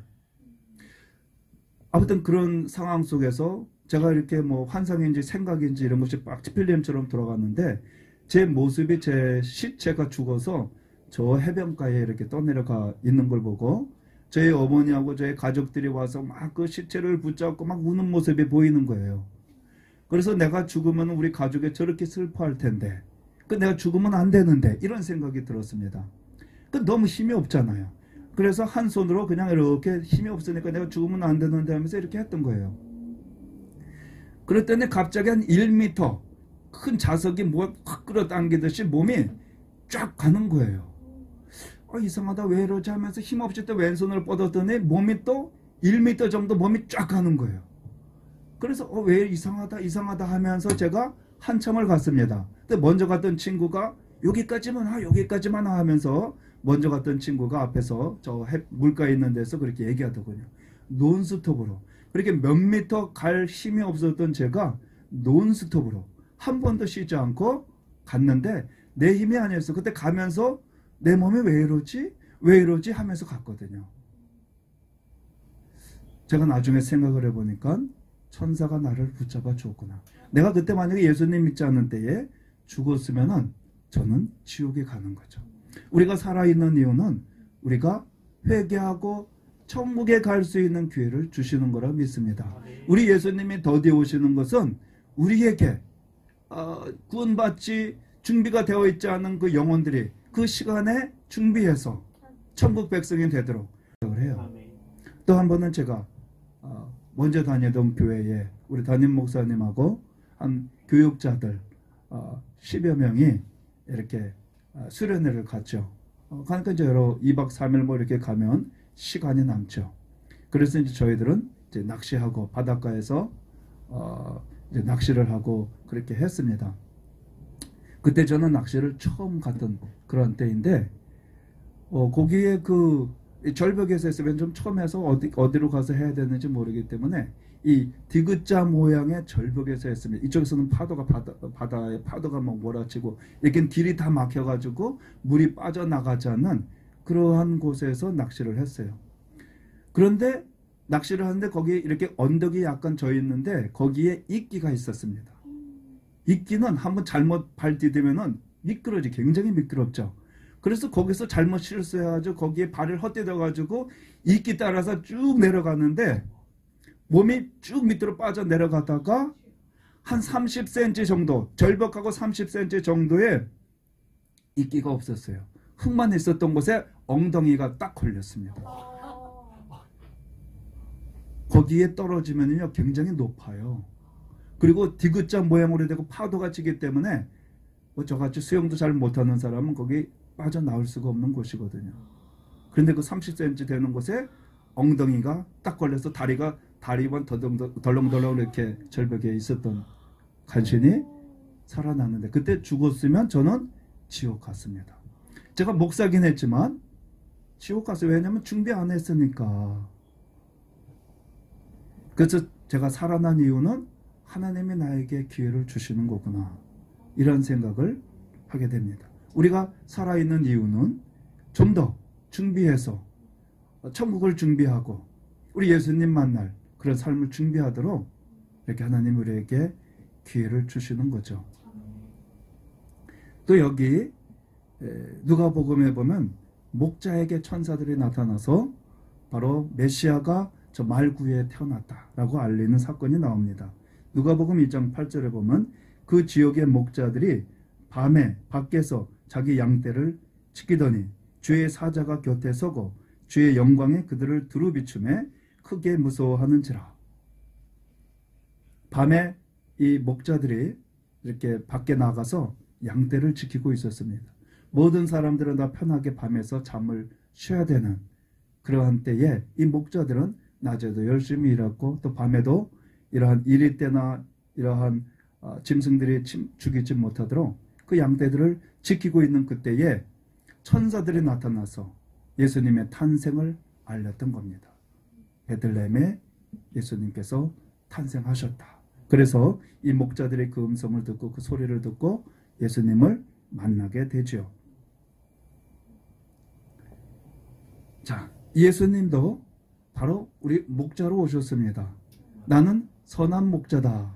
아무튼 그런 상황 속에서 제가 이렇게 뭐 환상인지 생각인지 이런 것이 막 필름처럼 돌아갔는데 제 모습이 제 시체가 죽어서 저 해변가에 이렇게 떠내려가 있는 걸 보고 저희 어머니하고 저희 가족들이 와서 막 그 시체를 붙잡고 막 우는 모습이 보이는 거예요. 그래서 내가 죽으면 우리 가족이 저렇게 슬퍼할 텐데 내가 죽으면 안 되는데 이런 생각이 들었습니다. 너무 힘이 없잖아요. 그래서 한 손으로 그냥 이렇게 힘이 없으니까 내가 죽으면 안 되는데 하면서 이렇게 했던 거예요. 그랬더니 갑자기 한 1m 큰 자석이 뭐 확 끌어당기듯이 몸이 쫙 가는 거예요. 이상하다 왜 이러지 하면서 힘없이 또 왼손을 뻗었더니 몸이 또 1m 정도 몸이 쫙 가는 거예요. 그래서 왜 이상하다 하면서 제가 한참을 갔습니다. 근데 먼저 갔던 친구가 여기까지만 하면서 먼저 갔던 친구가 앞에서 저 물가에 있는 데서 그렇게 얘기하더군요. 논스톱으로. 그렇게 몇 미터 갈 힘이 없었던 제가 논스톱으로 한 번도 쉬지 않고 갔는데 내 힘이 아니었어. 그때 가면서 내 몸이 왜 이러지 하면서 갔거든요. 제가 나중에 생각을 해보니까 천사가 나를 붙잡아 줬구나. 내가 그때 만약에 예수님 믿지 않는 때에 죽었으면은 저는 지옥에 가는 거죠. 우리가 살아있는 이유는 우리가 회개하고 천국에 갈 수 있는 기회를 주시는 거라 믿습니다. 우리 예수님이 더디 오시는 것은 우리에게 구원받지 준비가 되어 있지 않은 그 영혼들이 그 시간에 준비해서 천국 백성이 되도록 해요. 또 한 번은 제가 먼저 다니던 교회에 우리 담임 목사님하고 한 교육자들 10여 명이 이렇게 수련회를 갔죠. 그러니까 이제 여러 2박 3일 뭐 이렇게 가면 시간이 남죠. 그래서 이제 저희들은 이제 낚시하고 바닷가에서 이제 낚시를 하고 그렇게 했습니다. 그때 저는 낚시를 처음 갔던 그런 때인데, 거기에 그 절벽에서 했으면 좀 처음 해서 어디로 가서 해야 되는지 모르기 때문에 이 디귿자 모양의 절벽에서 했습니다. 이쪽에서는 파도가 바다에 파도가 막 몰아치고 이렇게 길이 다 막혀가지고 물이 빠져나가지 않는 그러한 곳에서 낚시를 했어요. 그런데 낚시를 하는데 거기에 이렇게 언덕이 약간 져 있는데 거기에 이끼가 있었습니다. 이끼는 한번 잘못 발 디디면은 미끄러지, 굉장히 미끄럽죠. 그래서 거기서 잘못 실수해가지고 거기에 발을 헛디뎌가지고 이끼 따라서 쭉 내려가는데 몸이 쭉 밑으로 빠져 내려가다가 한 30cm 정도, 절벽하고 30cm 정도의 이끼가 없었어요. 흙만 있었던 곳에 엉덩이가 딱 걸렸습니다. 거기에 떨어지면요 굉장히 높아요. 그리고 디귿자 모양으로 되고 파도가 치기 때문에 저같이 수영도 잘 못하는 사람은 거기 빠져나올 수가 없는 곳이거든요. 그런데 그 30cm 되는 곳에 엉덩이가 딱 걸려서 다리만 덜렁덜렁 이렇게 절벽에 있었던 간신히 살아났는데, 그때 죽었으면 저는 지옥 갔습니다. 제가 목사긴 했지만 지옥 갔어요. 왜냐하면 준비 안 했으니까. 그래서 제가 살아난 이유는 하나님이 나에게 기회를 주시는 거구나, 이런 생각을 하게 됩니다. 우리가 살아있는 이유는 좀 더 준비해서 천국을 준비하고 우리 예수님 만날 그런 삶을 준비하도록 이렇게 하나님 우리에게 기회를 주시는 거죠. 또 여기 누가복음에 보면 목자에게 천사들이 나타나서 바로 메시아가 저 말구에 태어났다라고 알리는 사건이 나옵니다. 누가복음 2장 8절에 보면 그 지역의 목자들이 밤에 밖에서 자기 양떼를 지키더니 주의 사자가 곁에 서고 주의 영광에 그들을 두루 비추매 크게 무서워하는지라. 밤에 이 목자들이 이렇게 밖에 나가서 양떼를 지키고 있었습니다. 모든 사람들은 다 편하게 밤에서 잠을 쉬어야 되는 그러한 때에 이 목자들은 낮에도 열심히 일하고 또 밤에도 이러한 이리 때나 이러한 짐승들이 죽이지 못하도록 그 양떼들을 지키고 있는 그때에 천사들이 나타나서 예수님의 탄생을 알렸던 겁니다. 베들레헴에 예수님께서 탄생하셨다. 그래서 이 목자들의 그 음성을 듣고 그 소리를 듣고 예수님을 만나게 되죠. 자, 예수님도 바로 우리 목자로 오셨습니다. 나는 선한 목자다.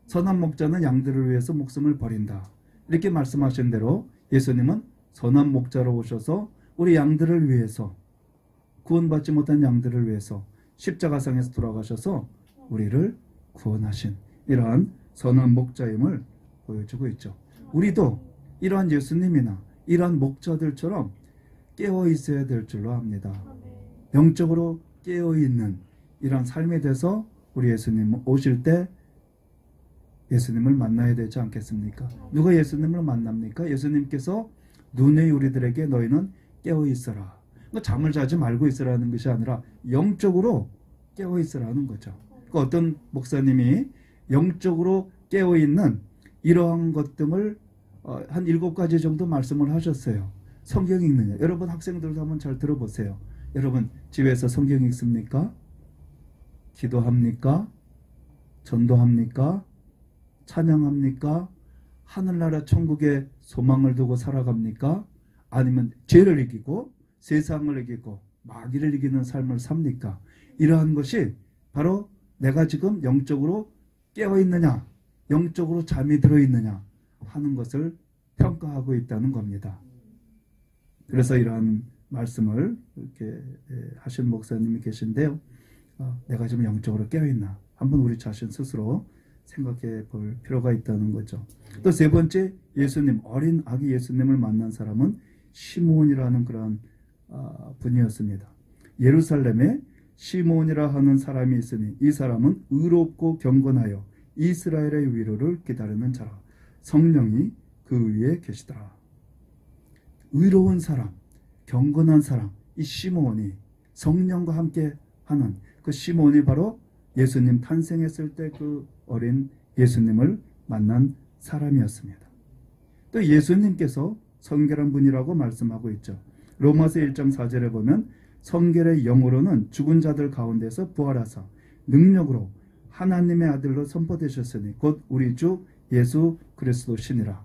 선한 목자는 양들을 위해서 목숨을 버린다. 이렇게 말씀하신 대로 예수님은 선한 목자로 오셔서 우리 양들을 위해서, 구원받지 못한 양들을 위해서 십자가상에서 돌아가셔서 우리를 구원하신 이러한 선한 목자임을 보여주고 있죠. 우리도 이러한 예수님이나 이러한 목자들처럼 깨어 있어야 될 줄로 압니다. 영적으로 깨어 있는 이러한 삶에 대해서 우리 예수님 오실 때 예수님을 만나야 되지 않겠습니까? 누가 예수님을 만납니까? 예수님께서 눈의 우리들에게 너희는 깨어 있어라. 그러니까 잠을 자지 말고 있으라는 것이 아니라 영적으로 깨어 있으라는 거죠. 그러니까 어떤 목사님이 영적으로 깨어 있는 이러한 것 등을 한 7가지 정도 말씀을 하셨어요. 성경 읽느냐. 여러분 학생들도 한번 잘 들어보세요. 여러분 집에서 성경 읽습니까? 기도합니까? 전도합니까? 찬양합니까? 하늘나라 천국의 소망을 두고 살아갑니까? 아니면 죄를 이기고 세상을 이기고 마귀를 이기는 삶을 삽니까? 이러한 것이 바로 내가 지금 영적으로 깨어있느냐, 영적으로 잠이 들어있느냐 하는 것을 평가하고 있다는 겁니다. 그래서 이러한 말씀을 이렇게 하신 목사님이 계신데요. 내가 지금 영적으로 깨어있나? 한번 우리 자신 스스로 생각해 볼 필요가 있다는 거죠. 또 세 번째, 예수님, 어린 아기 예수님을 만난 사람은 시므온이라는 그런 분이었습니다. 예루살렘에 시므온이라 하는 사람이 있으니 이 사람은 의롭고 경건하여 이스라엘의 위로를 기다리는 자라. 성령이 그 위에 계시더라. 의로운 사람, 경건한 사람, 이 시므온이 성령과 함께 하는 그 시므온이 바로 예수님 탄생했을 때 그 어린 예수님을 만난 사람이었습니다. 또 예수님께서 성결한 분이라고 말씀하고 있죠. 로마서 1장 4절에 보면 성결의 영으로는 죽은 자들 가운데서 부활하사 능력으로 하나님의 아들로 선포되셨으니 곧 우리 주 예수 그리스도시니라.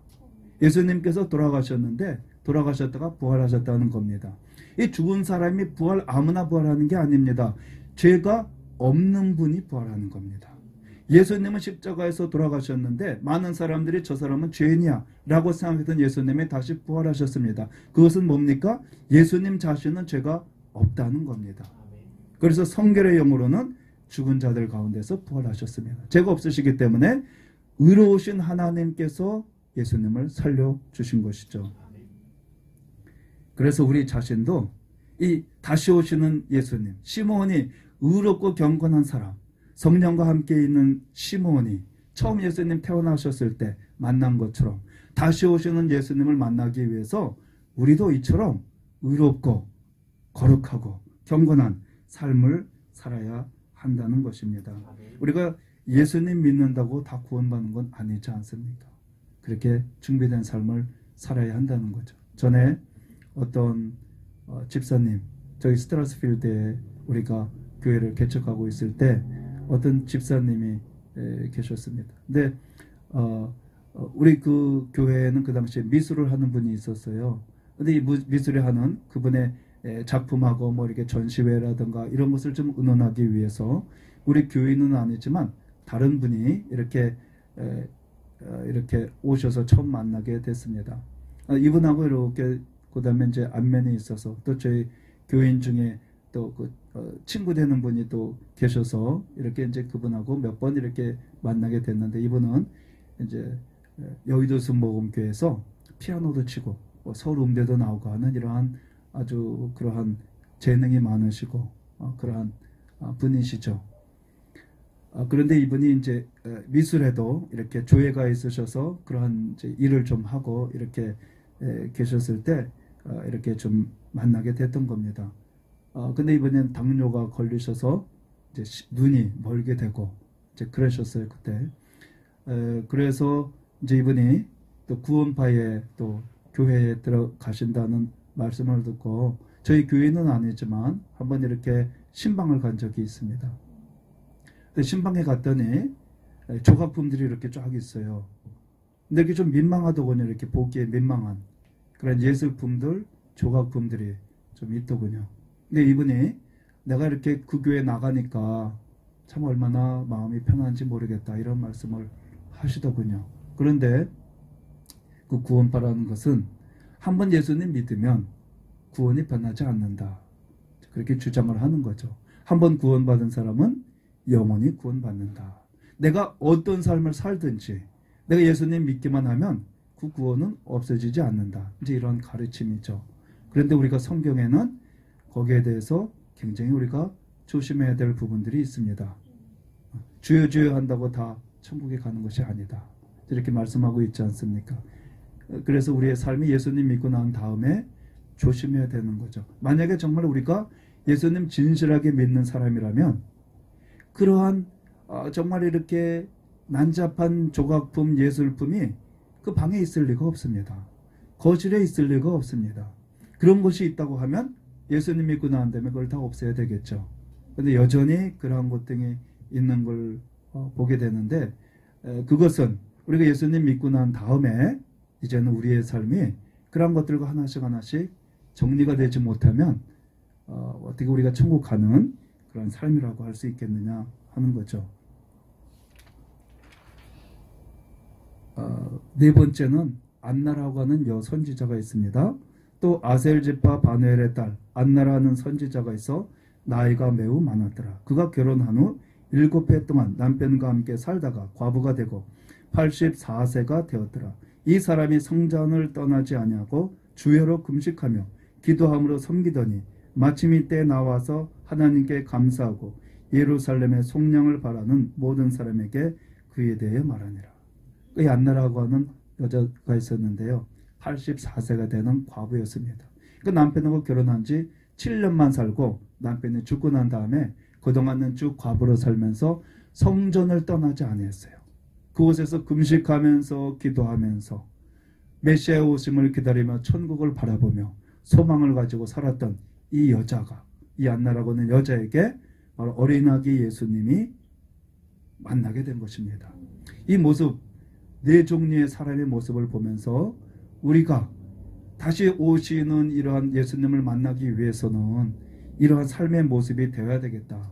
예수님께서 돌아가셨는데 돌아가셨다가 부활하셨다는 겁니다. 이 죽은 사람이 아무나 부활하는 게 아닙니다. 죄가 없는 분이 부활하는 겁니다. 예수님은 십자가에서 돌아가셨는데 많은 사람들이 저 사람은 죄인이야 라고 생각했던 예수님이 다시 부활하셨습니다. 그것은 뭡니까? 예수님 자신은 죄가 없다는 겁니다. 그래서 성결의 영으로는 죽은 자들 가운데서 부활하셨습니다. 죄가 없으시기 때문에 의로우신 하나님께서 예수님을 살려주신 것이죠. 그래서 우리 자신도 이 다시 오시는 예수님, 시므온이 의롭고 경건한 사람, 성령과 함께 있는 시므온이 처음 예수님 태어나셨을 때 만난 것처럼 다시 오시는 예수님을 만나기 위해서 우리도 이처럼 의롭고 거룩하고 경건한 삶을 살아야 한다는 것입니다. 우리가 예수님 믿는다고 다 구원받는 건 아니지 않습니까? 그렇게 준비된 삶을 살아야 한다는 거죠. 전에 어떤 집사님, 저희 스트라스필드에 우리가 교회를 개척하고 있을 때 어떤 집사님이 계셨습니다. 근데 우리 그 교회에는 그 당시에 미술을 하는 분이 있었어요. 근데 이 미술을 하는 그분의 작품하고 뭐 이렇게 전시회라든가 이런 것을 좀 의논하기 위해서 우리 교인은 아니지만 다른 분이 이렇게 오셔서 처음 만나게 됐습니다. 이분하고 이렇게 그다음에 이제 안면이 있어서 또 저희 교인 중에 또 그 친구 되는 분이 또 계셔서 이렇게 이제 그분하고 몇 번 이렇게 만나게 됐는데 이분은 이제 여의도 순복음교회에서 피아노도 치고 서울 음대도 나오고 하는 이러한 아주 그러한 재능이 많으시고 그러한 분이시죠. 그런데 이분이 이제 미술에도 이렇게 조예가 있으셔서 그러한 이제 일을 좀 하고 이렇게 계셨을 때 이렇게 좀 만나게 됐던 겁니다. 근데 이번엔 당뇨가 걸리셔서 이제 눈이 멀게 되고 이제 그러셨어요 그때. 그래서 이제 이분이 또 구원파에 또 교회에 들어가신다는 말씀을 듣고 저희 교회는 아니지만 한번 이렇게 신방을 간 적이 있습니다. 근데 신방에 갔더니 조각품들이 이렇게 쫙 있어요. 근데 이게 좀 민망하더군요. 이렇게 보기에 민망한 그런 예술품들, 조각품들이 좀 있더군요. 근데 이분이 내가 이렇게 그 교회 나가니까 참 얼마나 마음이 편한지 모르겠다 이런 말씀을 하시더군요. 그런데 그 구원파라는 것은 한번 예수님 믿으면 구원이 변하지 않는다. 그렇게 주장을 하는 거죠. 한번 구원받은 사람은 영원히 구원받는다. 내가 어떤 삶을 살든지 내가 예수님 믿기만 하면 그 구원은 없어지지 않는다. 이제 이런 가르침이죠. 그런데 우리가 성경에는 거기에 대해서 굉장히 우리가 조심해야 될 부분들이 있습니다. 주여 주여 한다고 다 천국에 가는 것이 아니다. 이렇게 말씀하고 있지 않습니까? 그래서 우리의 삶이 예수님 믿고 난 다음에 조심해야 되는 거죠. 만약에 정말 우리가 예수님 진실하게 믿는 사람이라면 그러한 정말 이렇게 난잡한 조각품, 예술품이 그 방에 있을 리가 없습니다. 거실에 있을 리가 없습니다. 그런 것이 있다고 하면 예수님 믿고 난 다음에 그걸 다 없애야 되겠죠. 그런데 여전히 그러한 것들이 있는 걸 보게 되는데 그것은 우리가 예수님 믿고 난 다음에 이제는 우리의 삶이 그런 것들과 하나씩 하나씩 정리가 되지 못하면 어떻게 우리가 천국 가는 그런 삶이라고 할 수 있겠느냐 하는 거죠. 네 번째는 안나라고 하는 여선지자가 있습니다. 또 아셀 지파 바누엘의 딸 안나라는 선지자가 있어 나이가 매우 많았더라. 그가 결혼한 후 7해 동안 남편과 함께 살다가 과부가 되고 84세가 되었더라. 이 사람이 성전을 떠나지 아니하고 주여로 금식하며 기도함으로 섬기더니 마침 이때 나와서 하나님께 감사하고 예루살렘의 속량을 바라는 모든 사람에게 그에 대해 말하니라. 이 안나라고 하는 여자가 있었는데요. 84세가 되는 과부였습니다. 그 남편하고 결혼한 지 7년만 살고 남편이 죽고 난 다음에 그동안은 쭉 과부로 살면서 성전을 떠나지 않았어요. 그곳에서 금식하면서 기도하면서 메시아의 오심을 기다리며 천국을 바라보며 소망을 가지고 살았던 이 여자가, 이 안나라고 하는 여자에게 바로 어린아기 예수님이 만나게 된 것입니다. 이 모습, 네 종류의 사람의 모습을 보면서 우리가 다시 오시는 이러한 예수님을 만나기 위해서는 이러한 삶의 모습이 되어야 되겠다.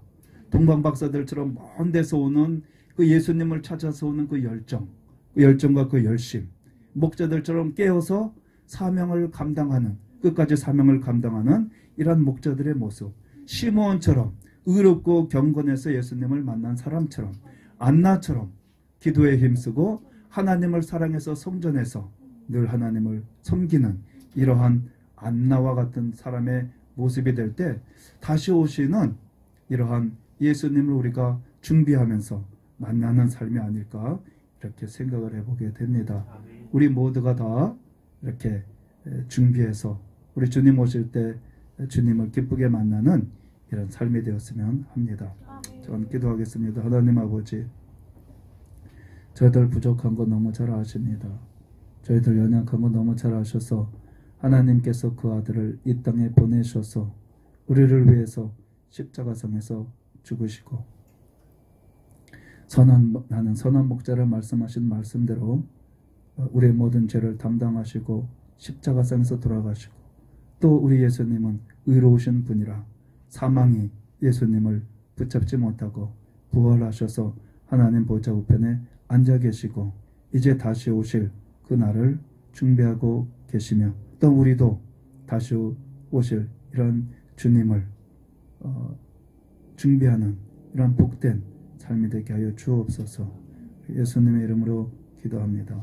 동방박사들처럼 먼 데서 오는 그 예수님을 찾아서 오는 그 열정, 그 열정과 그 열심, 목자들처럼 깨어서 사명을 감당하는, 끝까지 사명을 감당하는 이러한 목자들의 모습, 시므온처럼 의롭고 경건해서 예수님을 만난 사람처럼, 안나처럼 기도에 힘쓰고 하나님을 사랑해서 성전에서 늘 하나님을 섬기는 이러한 안나와 같은 사람의 모습이 될 때 다시 오시는 이러한 예수님을 우리가 준비하면서 만나는 삶이 아닐까 이렇게 생각을 해보게 됩니다. 우리 모두가 다 이렇게 준비해서 우리 주님 오실 때 주님을 기쁘게 만나는 이런 삶이 되었으면 합니다. 저는 기도하겠습니다. 하나님 아버지, 저희들 부족한 거 너무 잘 아십니다. 저희들 연약한 거 너무 잘 아셔서 하나님께서 그 아들을 이 땅에 보내셔서 우리를 위해서 십자가상에서 죽으시고 나는 선한 목자를 말씀하신 말씀대로 우리의 모든 죄를 담당하시고 십자가상에서 돌아가시고 또 우리 예수님은 의로우신 분이라 사망이 예수님을 붙잡지 못하고 부활하셔서 하나님 보좌 우편에 앉아 계시고 이제 다시 오실 그 날을 준비하고 계시며 또 우리도 다시 오실 이런 주님을 준비하는 이런 복된 삶이 되게 하여 주옵소서. 예수님의 이름으로 기도합니다.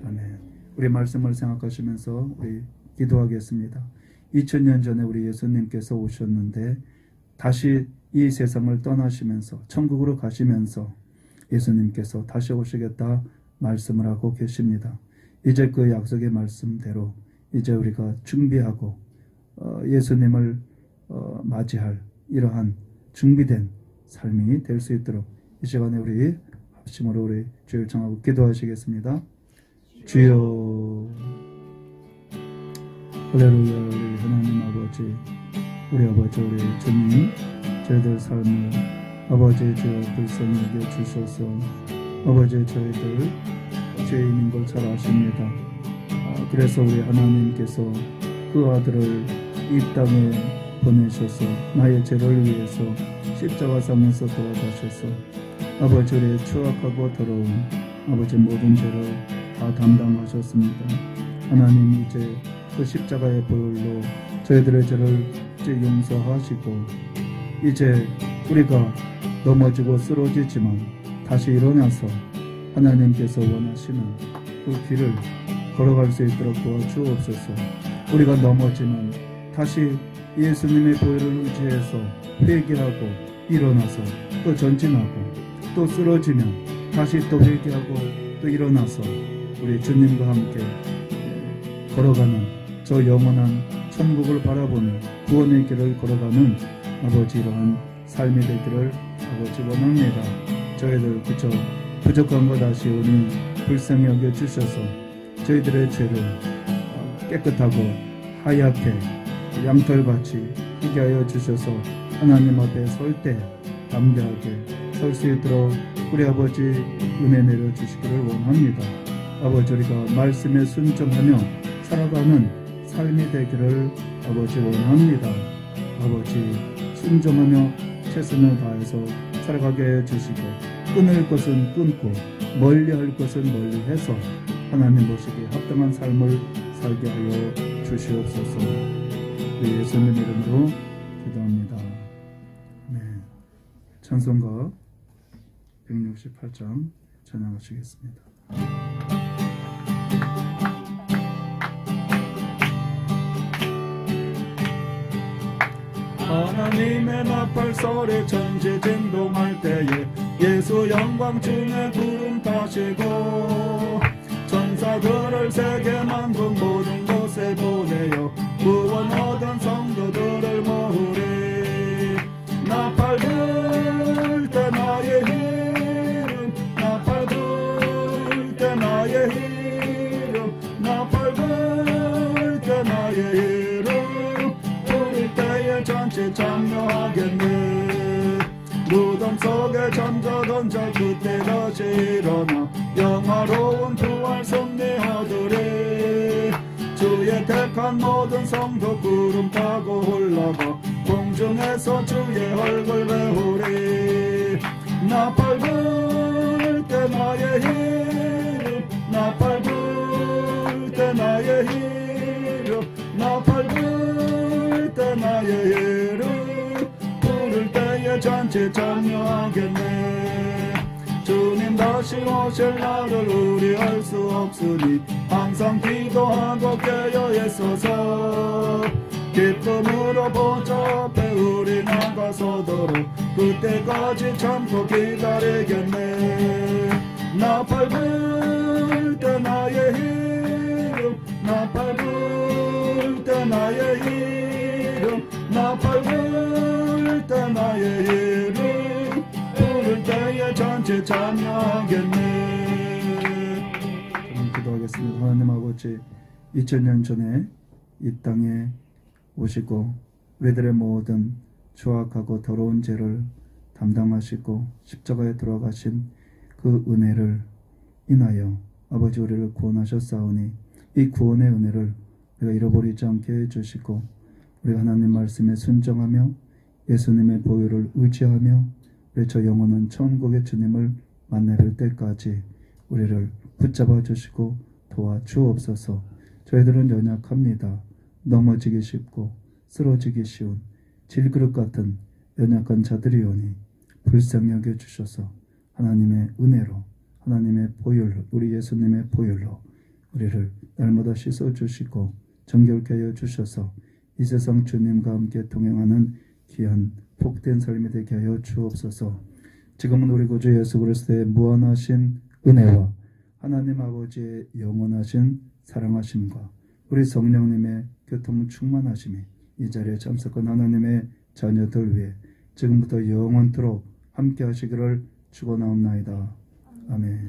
아멘. 우리 말씀을 생각하시면서 우리 기도하겠습니다. 2000년 전에 우리 예수님께서 오셨는데 다시 이 세상을 떠나시면서 천국으로 가시면서 예수님께서 다시 오시겠다 말씀을 하고 계십니다. 이제 그 약속의 말씀대로 이제 우리가 준비하고 예수님을 맞이할 이러한 준비된 삶이 될 수 있도록 이 시간에 우리 합심으로 우리 주를 청하고 기도하시겠습니다. 주여, 할렐루야. 우리 하나님 아버지, 우리 아버지, 우리 주님, 저희들 삶을 아버지 주여 불쌍히 여겨 주셔서 아버지 저희들 죄인인 걸 잘 아십니다. 그래서 우리 하나님께서 그 아들을 이 땅에 보내셔서 나의 죄를 위해서 십자가상에서 돌아가셔서 아버지 우리의 추악하고 더러운 아버지 모든 죄를 다 담당하셨습니다. 하나님 이제 그 십자가의 보혈로 저희들의 죄를 이제 용서하시고 이제 우리가 넘어지고 쓰러지지만 다시 일어나서 하나님께서 원하시는 그 길을 걸어갈 수 있도록 도와주옵소서. 우리가 넘어지면 다시 예수님의 보혈을 의지해서 회개하고 일어나서 또 전진하고 또 쓰러지면 다시 또 회개하고 또 일어나서 우리 주님과 함께 걸어가는 저 영원한 천국을 바라보며 구원의 길을 걸어가는 아버지 이러한 삶이 되기를 아버지 원합니다. 저희들 그저 부족한 것 아시오니 불쌍히 여겨주셔서 저희들의 죄를 깨끗하고 하얗게 양털같이 희게 하여 주셔서 하나님 앞에 설 때 담대하게 설 수 있도록 우리 아버지 은혜 내려주시기를 원합니다. 아버지 우리가 말씀에 순종하며 살아가는 삶이 되기를 아버지 원합니다. 아버지 순종하며 최선을 다해서 살아가게 해주시고 끊을 것은 끊고 멀리할 것은 멀리해서 하나님 보시기에 합당한 삶을 살게 하여 주시옵소서. 우리 예수님 이름으로 기도합니다. 네. 찬송가 168장 찬양하시겠습니다. 하나님의 나팔 소리 천지 진동할 때에 예수 영광 중에 구름 타시고 천사들을 세계 만국 모든 곳에 보내어 구원 얻 나 밟을 때 나의 이름 부를 때에 전체 참여하겠네. 무덤 속에 잠자던 그때 다시 일어나 영화로운 부활 승리 얻으리. 주의 택한 모든 성도 구름 타고 올라가 공중에서 주의 얼굴 배우리. 나 밟을 때 나의 이름 나 밟을 때 나의 이름 나 밟을 때 나의 이름 부를 때에 전체 참여하겠네. 주님 다시 오실 날을 우리 알 수 없으니 항상 기도하고 깨어 있어서 기쁨으로 보좌 앞에 우리 나가서도록 그때까지 참고 기다리겠네. 나 밟을 때 나의 이름 나 밟을 때 나의 이름 나 밟을 때 나의 이름 부를 때에 전체 참여하겠네. 그럼 기도하겠습니다. 하나님 아버지, 2000년 전에 이 땅에 오시고 우리들의 모든 추악하고 더러운 죄를 담당하시고 십자가에 돌아가신 그 은혜를 인하여 아버지 우리를 구원하셨사오니 이 구원의 은혜를 우리가 잃어버리지 않게 해주시고 우리가 하나님 말씀에 순종하며 예수님의 보혈을 의지하며 우리 저 영원한 천국의 주님을 만나뵐 때까지 우리를 붙잡아 주시고 도와주옵소서. 저희들은 연약합니다. 넘어지기 쉽고 쓰러지기 쉬운 질그릇 같은 연약한 자들이오니 불쌍히 여겨주셔서 하나님의 은혜로 하나님의 보혈로 우리 예수님의 보혈로 우리를 날마다 씻어주시고 정결케 하여 주셔서 이 세상 주님과 함께 동행하는 귀한 복된 삶이 되게 하여 주옵소서. 지금은 우리 구주 예수 그리스도의 무한하신 은혜와 하나님 아버지의 영원하신 사랑하심과 우리 성령님의 교통 충만하심이 이 자리에 참석한 하나님의 자녀들 위해 지금부터 영원토록 함께 하시기를 축원하옵나이다. 아멘.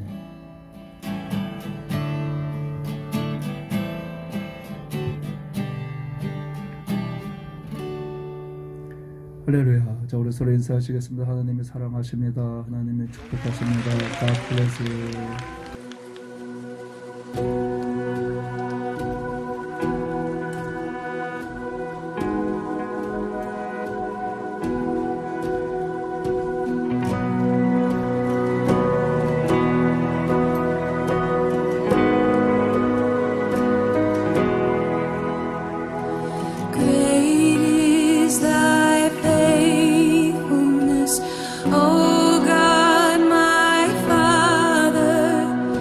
할렐루야. 자, 우리 서로 인사하시겠습니다. 하나님이 사랑하십니다. 하나님이 축복하십니다. God bless you. O God, my Father,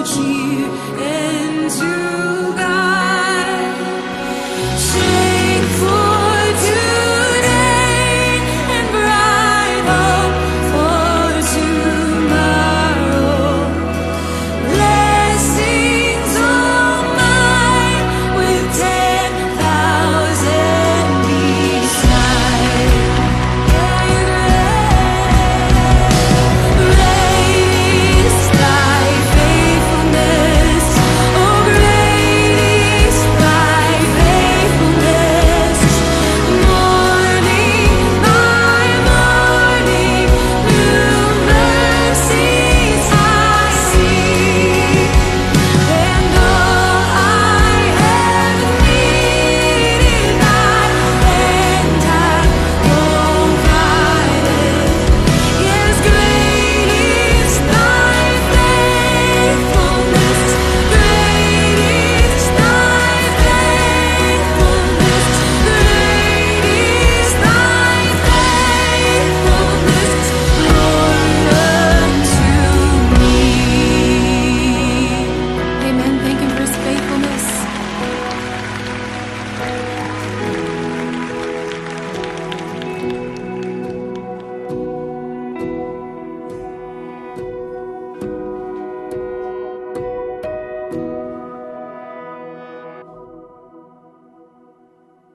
cheer and to